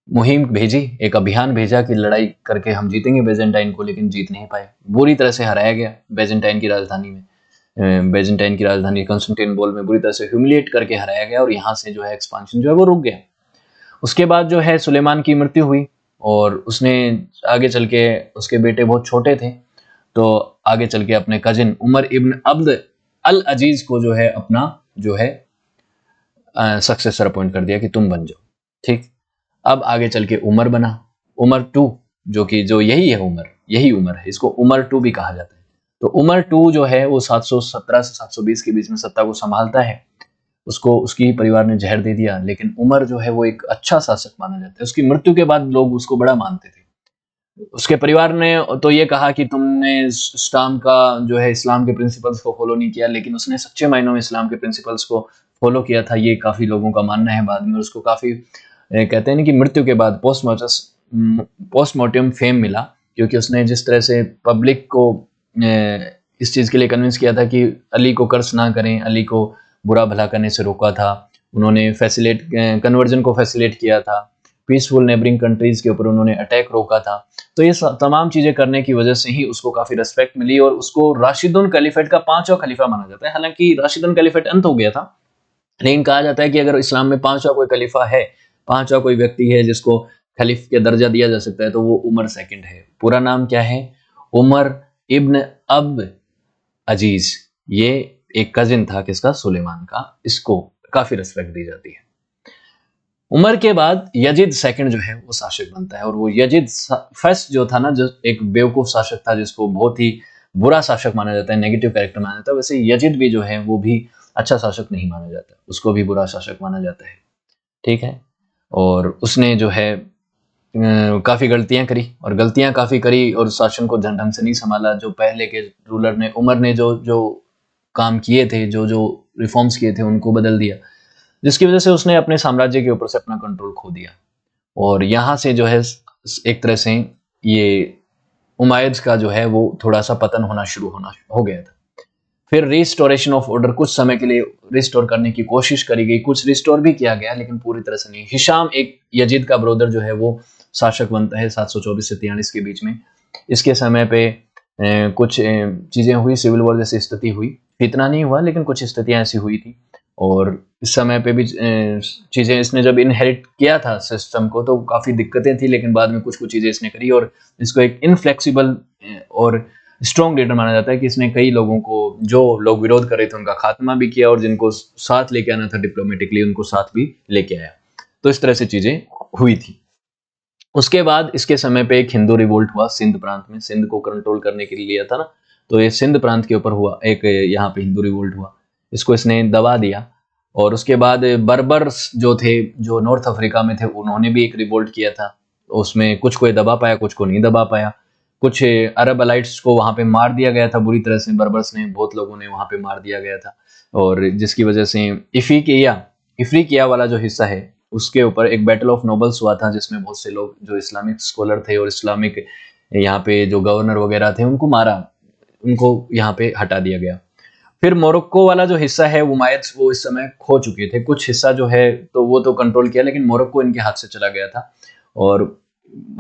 मुहिम भेजी, एक अभियान भेजा कि लड़ाई करके हम जीतेंगे बेजेंटाइन को, लेकिन जीत नहीं पाए। बुरी तरह से हराया गया बेजेंटाइन की राजधानी में। बेजेंटाइन की राजधानी कॉन्स्टेंटिनोपल में बुरी तरह से ह्यूमिलिएट करके हराया गया, और यहाँ से जो है एक्सपांशन जो है वो रुक गया। उसके बाद जो है सुलेमान की मृत्यु हुई, और उसने आगे चल के, उसके बेटे बहुत छोटे थे, तो आगे चल के अपने कजिन उमर इब्न अब्द अल अजीज को जो है अपना जो है सक्सेसर अपॉइंट कर दिया कि तुम बन जाओ। ठीक, अब आगे चल के उमर बना, उमर टू, जो कि जो यही है उमर, यही उमर है, इसको उमर टू भी कहा जाता है। तो उमर टू जो है वो 717 से 720 के बीच में सत्ता को संभालता है। उसको उसकी परिवार ने जहर दे दिया, लेकिन उमर जो है वो एक अच्छा शासक माना जाता है। उसकी मृत्यु के बाद लोग उसको बड़ा मानते थे। उसके परिवार ने तो ये कहा कि तुमने इस्लाम का जो है, इस्लाम के प्रिंसिपल्स को फॉलो नहीं किया, लेकिन उसने सच्चे मायनों में इस्लाम के प्रिंसिपल्स को फॉलो किया था, ये काफी लोगों का मानना है बाद में। और उसको काफी कहते हैं ना कि मृत्यु के बाद पोस्टमार्टम फेम मिला, क्योंकि उसने जिस तरह से पब्लिक को इस चीज के लिए कन्विंस किया था कि अली को कर्ज ना करें, अली को बुरा भला करने से रोका था। उन्होंने कन्वर्जन को फैसिलिटेट किया था, पीसफुल नेबरिंग कंट्रीज के ऊपर उन्होंने अटैक रोका था। तो ये तमाम चीजें करने की वजह से ही उसको काफी रेस्पेक्ट मिली, और उसको राशिदुन कैलिफेट का 5वां खलीफा माना जाता है। हालांकि राशिदुन कैलिफेट अंत हो गया था, लेकिन कहा जाता है कि अगर इस्लाम में 5वां कोई खलीफा है, 5वां कोई व्यक्ति है जिसको खलीफ के दर्जा दिया जा सकता है, तो वो उमर सेकंड है। पूरा नाम क्या है? उमर इब्न अब्द अजीज। ये एक कजिन था किसका? सुलेमान का। इसको काफी रेस्पेक्ट दी जाती है। उमर के बाद यजीद सेकंड जो है वो शासक बनता है, और वो यजीद फर्स्ट जो था ना, जो एक बेवकूफ शासक था, जिसको बहुत ही बुरा शासक माना जाता है, नेगेटिव कैरेक्टर माना जाता है, वैसे यजीद भी जो है वो भी अच्छा शासक नहीं माना जाता, उसको भी बुरा शासक माना जाता है। ठीक है, और उसने जो है काफी गलतियां करी, और गलतियां काफी करी, और शासन को ढंग से नहीं संभाला। जो पहले के रूलर ने, उमर ने जो जो काम किए थे, जो जो रिफॉर्म्स किए थे, उनको बदल दिया, जिसकी वजह से उसने अपने साम्राज्य के ऊपर से अपना कंट्रोल खो दिया। और यहाँ से जो है एक तरह से ये उमायद का जो है वो थोड़ा सा पतन होना शुरू हो गया था। फिर रिस्टोरेशन ऑफ ऑर्डर, कुछ समय के लिए रिस्टोर करने की कोशिश करी गई, कुछ रिस्टोर भी किया गया, लेकिन पूरी तरह से नहीं। हिशाम, एक यजीद का ब्रदर जो है, वो शासक बनता है 724 से 43 के बीच में। इसके समय पे कुछ चीजें हुई, सिविल वॉर जैसी स्थिति हुई, इतना नहीं हुआ लेकिन कुछ स्थितियां ऐसी हुई थी। और इस समय पे भी चीजें इसने जब इनहेरिट किया था सिस्टम को, तो काफी दिक्कतें थी, लेकिन बाद में कुछ कुछ चीजें इसने करी, और इसको एक इनफ्लेक्सिबल और स्ट्रॉन्ग लीडर माना जाता है कि इसने कई लोगों को, जो लोग विरोध कर रहे थे, उनका खात्मा भी किया, और जिनको साथ लेके आना था डिप्लोमेटिकली, उनको साथ भी लेके आया। तो इस तरह से चीजें हुई थी। उसके बाद इसके समय पे एक हिंदू रिवोल्ट हुआ सिंध प्रांत में, सिंध को कंट्रोल करने के लिए लिया था ना, तो ये सिंध प्रांत के ऊपर हुआ एक यहाँ पे हिंदू रिवोल्ट हुआ, इसको इसने दबा दिया। और उसके बाद बर्बर्स जो थे, जो नॉर्थ अफ्रीका में थे, उन्होंने भी एक रिवोल्ट किया था। उसमें कुछ को दबा पाया, कुछ को नहीं दबा पाया। कुछ अरब अलाइट्स को वहां पे मार दिया गया था बुरी तरह से, बर्बर्स ने, बहुत लोगों ने वहां पे मार दिया गया था। और जिसकी वजह से इफ्रीकिया वाला जो हिस्सा है, उसके ऊपर एक बैटल ऑफ नोबल्स हुआ था, जिसमें बहुत से लोग जो इस्लामिक स्कॉलर थे और इस्लामिक यहाँ पे जो गवर्नर वगैरह थे, उनको मारा, उनको यहाँ पे हटा दिया गया। फिर मोरक्को वाला जो हिस्सा है, उमायद वो इस समय खो चुके थे। कुछ हिस्सा जो है तो वो तो कंट्रोल किया, लेकिन मोरक्को इनके हाथ से चला गया था। और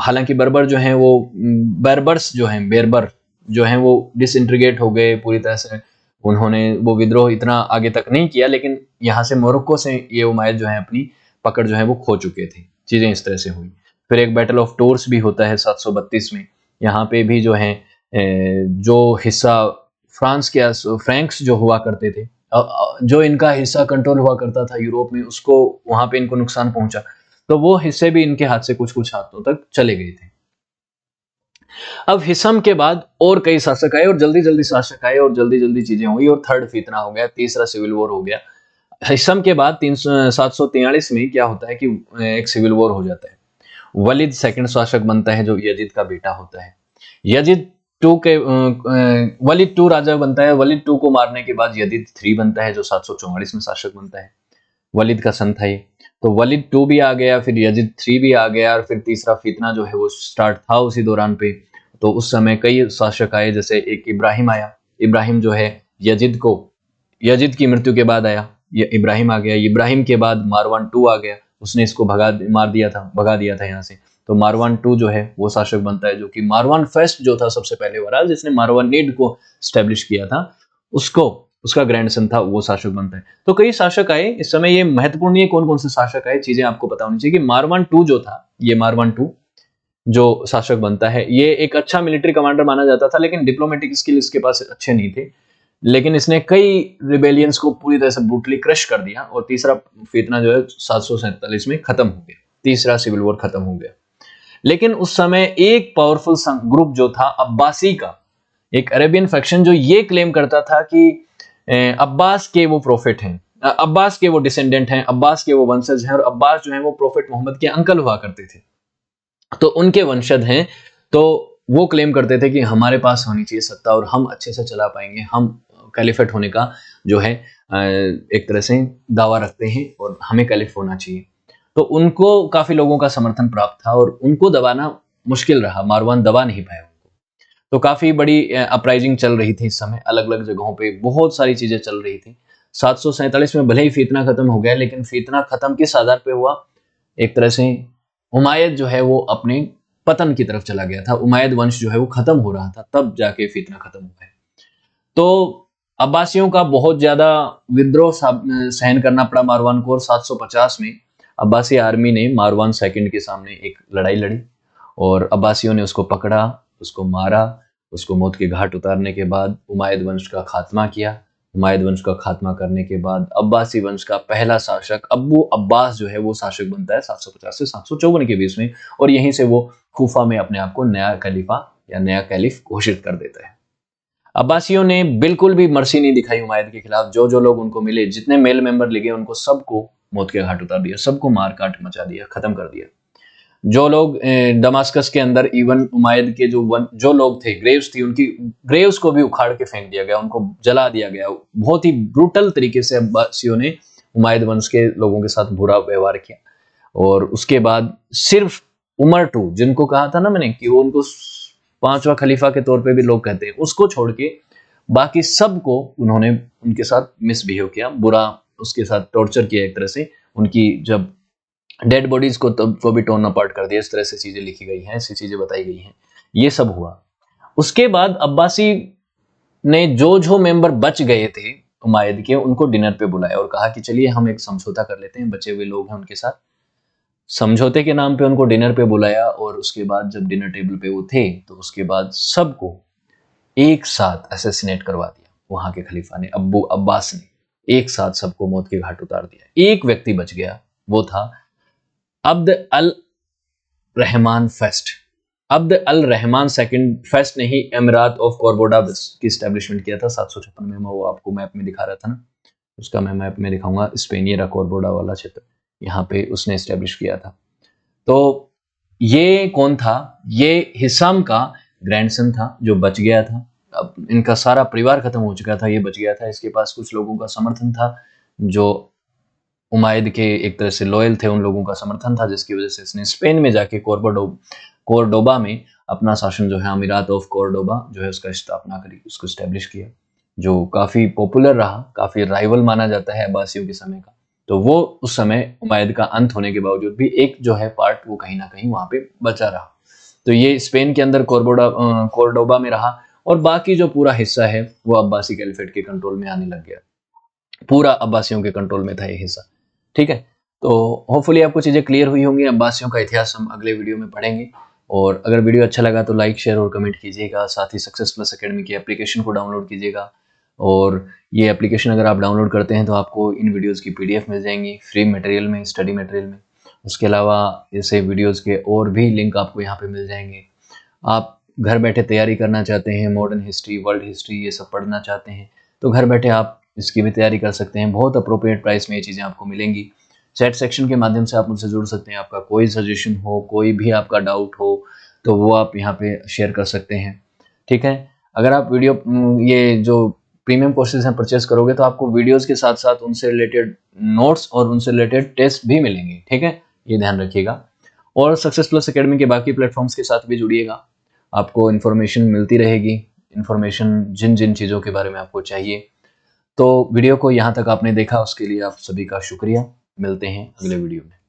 हालांकि बर्बर जो हैं वो बर्बर्स जो हैं बेरबर जो हैं वो डिसइंटीग्रेट हो गए पूरी तरह से। उन्होंने वो विद्रोह इतना आगे तक नहीं किया, लेकिन यहाँ से मोरक्को से ये उमायद जो है अपनी पकड़ जो है वो खो चुके थे। चीजें इस तरह से हुई। फिर एक बैटल ऑफ टोर्स भी होता है 732 में। यहाँ पे भी जो है जो हिस्सा फ्रांस के फ्रैंक्स जो हुआ करते थे, जो इनका हिस्सा कंट्रोल हुआ करता था यूरोप में, उसको वहां पे इनको नुकसान पहुंचा, तो वो हिस्से भी इनके हाथ से कुछ कुछ हाथों तक चले गए थे। अब हिसम के बाद और कई शासक आए और जल्दी जल्दी शासक आए और जल्दी जल्दी चीजें हुई और थर्ड फितना हो गया, तीसरा सिविल वॉर हो गया। हिसम के बाद 743 में क्या होता है कि एक सिविल वॉर हो जाता है। वलिद सेकंड शासक बनता है, जो यजीद का बेटा होता है। यजीद टू के वलिद टू राजा बनता है। वलिद टू को मारने के बाद यजीद 3 बनता है, जो 744 में शासक बनता है। वलिद का सन था ये। तो वलिद 2 भी आ गया, फिर यजीद 3 भी आ गया, और फिर तीसरा फितना जो है वो स्टार्ट था उसी दौरान पे। तो उस समय कई शासक आए, जैसे एक इब्राहिम आया। इब्राहिम जो है यजीद की मृत्यु के बाद आया, ये इब्राहिम आ गया। इब्राहिम के बाद मारवान 2 आ गया, उसने इसको भगा दिया था यहाँ से। तो मारवान 2 जो है वो शासक बनता है, जो कि मारवान फर्स्ट जो था सबसे पहले वाला, जिसने मारवानीड को स्टैब्लिश किया था, उसको उसका ग्रैंडसन था, वो शासक बनता है। तो कई शासक आए इस समय। ये महत्वपूर्ण है कौन कौन से शासक आए, चीजें आपको पता होनी चाहिए कि मारवान 2 जो था, ये मारवान 2 जो शासक बनता है, ये एक अच्छा मिलिट्री कमांडर माना जाता था, लेकिन डिप्लोमेटिक स्किल इसके पास अच्छे नहीं थे। लेकिन इसने कई रिबेलियंस को पूरी तरह से ब्रूटली क्रश कर दिया, और तीसरा फितना जो है 747 में खत्म हो गया। तीसरा सिविल वॉर खत्म हो गया। लेकिन उस समय एक पावरफुल ग्रुप जो था अब्बासी का, एक अरेबियन फैक्शन, जो ये क्लेम करता था कि अब्बास के वो प्रॉफिट हैं, अब्बास के वो डिसेंडेंट हैं, अब्बास के वो वंशज हैं, और अब्बास जो है वो प्रॉफिट मोहम्मद के अंकल हुआ करते थे, तो उनके वंशज हैं। तो वो क्लेम करते थे कि हमारे पास होनी चाहिए सत्ता और हम अच्छे से चला पाएंगे, हम कैलिफेट होने का जो है एक तरह से दावा रखते हैं, और हमें कैलिफ होना चाहिए। तो उनको काफी लोगों का समर्थन प्राप्त था, और उनको दबाना मुश्किल रहा, मारवान दबा नहीं पाया उनको। तो काफी बड़ी अपराइजिंग चल रही थी इस समय, अलग अलग जगहों पे बहुत सारी चीजें चल रही थी। 747 में भले ही फितना खत्म हो गया, लेकिन फितना खत्म किस आधार पे हुआ, एक तरह से उमायद जो है वो अपने पतन की तरफ चला गया था। उमायद वंश जो है वो खत्म हो रहा था, तब जाके फितना खत्म हुआ है। तो अब्बासियों का बहुत ज्यादा विद्रोह सहन करना पड़ा मारवान को, और 750 में अब्बासी आर्मी ने मारवान सेकंड के सामने एक लड़ाई लड़ी, और अब्बासियों ने उसको पकड़ा, उसको मारा। उसको मौत के घाट उतारने के बाद उमायद वंश का खात्मा किया। उमायद वंश का खात्मा करने के बाद अब्बासी वंश का पहला शासक अब्बू अब्बास जो है वो शासक बनता है 750 से 754 के बीच में, और यहीं से वो कूफा में अपने आप को नया खलीफा या नया कैलिफ घोषित कर देता है। अब्बासियों ने बिल्कुल भी मर्सी नहीं दिखाई उमायद के खिलाफ। जो जो लोग उनको मिले, जितने मेल मेंबर लिखे, उनको सबको मौत के घाट उतार दिया, सबको मार काट मचा दिया, खत्म कर दिया। जो लोग दमास्कस के अंदर, इवन उमायद के जो लोग थे, ग्रेव्स थी, उनकी ग्रेव्स को भी उखाड़ के फेंक दिया गया, उनको जला दिया गया। बहुत ही ब्रूटल तरीके से अब्बासियों ने उमायद वंश के लोगों के साथ बुरा व्यवहार किया। और उसके बाद सिर्फ उमर 2, जिनको कहा था ना मैंने कि वो उनको 5वां खलीफा के तौर पे भी लोग कहते हैं, उसको छोड़ के बाकी सबको उन्होंने उनके साथ मिसबिहेव किया, बुरा उसके साथ टॉर्चर किया एक तरह से। उनकी जब डेड बॉडीज को भी टोन अपार्ट कर दिया, इस तरह से चीजें लिखी गई हैं, ऐसी चीजें बताई गई हैं। ये सब हुआ। उसके बाद अब्बासी ने जो जो मेंबर बच गए थे उमायद के, उनको डिनर पे बुलाया और कहा कि चलिए हम एक समझौता कर लेते हैं, बचे हुए लोग हैं उनके साथ। समझौते के नाम पे उनको डिनर पे बुलाया, और उसके बाद जब डिनर टेबल पे वो थे, तो उसके बाद सबको एक साथ असैसिनेट करवा दिया। वहां के खलीफा ने, अब्बू अब्बास ने, एक साथ सबको मौत के घाट उतार दिया। एक व्यक्ति बच गया, वो था अब्द अल रहमान फेस्ट। अब्द अल रहमान सेकंड फेस्ट ने ही एमिरात ऑफ कॉर्बोडाबस की स्टैब्लिशमेंट किया था 756 में। वो आपको मैप में दिखा रहा था ना, उसका मैं मैप में दिखाऊंगा। स्पेन ये कॉर्बोडा वाला क्षेत्र, यहाँ पे उसने स्टैब्लिश किया था। तो ये कौन था? ये हिसाम का ग्रैंडसन था जो बच गया था। अब इनका सारा परिवार खत्म हो चुका था, ये बच गया था। इसके पास कुछ लोगों का समर्थन था जो उमायद के एक तरह से लॉयल थे, उन लोगों का समर्थन था, जिसकी वजह से इसने स्पेन में जाके कोर्डोबा में अपना शासन जो है, अमीरात ऑफ कोर्डोबा जो है उसका स्थापना करी, उसको स्टैब्लिश किया, जो काफी पॉपुलर रहा, काफी राइवल माना जाता है अब्बासियों के समय का। तो वो उस समय उमायद का अंत होने के बावजूद भी एक जो है पार्ट वो कहीं ना कहीं वहां पे बचा रहा। तो ये स्पेन के अंदर कोर्डोबा में रहा, और बाकी जो पूरा हिस्सा है वो अब्बासी कैलिफेट के कंट्रोल में आने लग गया। पूरा अब्बासियों के कंट्रोल में था ये हिस्सा। ठीक है, तो होपफुली आपको चीज़ें क्लियर हुई होंगी। अब्बासियों का इतिहास हम अगले वीडियो में पढ़ेंगे। और अगर वीडियो अच्छा लगा तो लाइक, शेयर और कमेंट कीजिएगा। साथ ही सक्सेस प्लस अकेडमी की एप्लीकेशन को डाउनलोड कीजिएगा। और ये एप्लीकेशन अगर आप डाउनलोड करते हैं तो आपको इन वीडियोज़ की PDF मिल जाएंगी फ्री मटेरियल में, स्टडी मटेरियल में। उसके अलावा ऐसे वीडियोज़ के और भी लिंक आपको यहाँ पे मिल जाएंगे। आप घर बैठे तैयारी करना चाहते हैं, मॉडर्न हिस्ट्री, वर्ल्ड हिस्ट्री ये सब पढ़ना चाहते हैं, तो घर बैठे आप इसकी भी तैयारी कर सकते हैं। बहुत अप्रोप्रिएट प्राइस में ये चीज़ें आपको मिलेंगी। चैट सेक्शन के माध्यम से आप मुझसे जुड़ सकते हैं। आपका कोई सजेशन हो, कोई भी आपका डाउट हो, तो वो आप यहाँ पे शेयर कर सकते हैं। ठीक है, अगर आप ये जो प्रीमियम कोर्सेज हैं परचेज करोगे तो आपको वीडियोज़ के साथ साथ उनसे रिलेटेड नोट्स और उनसे रिलेटेड टेस्ट भी मिलेंगे। ठीक है, ये ध्यान रखिएगा। और सक्सेस प्लस अकेडमी के बाकी प्लेटफॉर्म्स के साथ भी जुड़िएगा, आपको इन्फॉर्मेशन मिलती रहेगी। इन्फॉर्मेशन जिन जिन चीज़ों के बारे में आपको चाहिए। तो वीडियो को यहाँ तक आपने देखा, उसके लिए आप सभी का शुक्रिया। मिलते हैं अगले वीडियो में।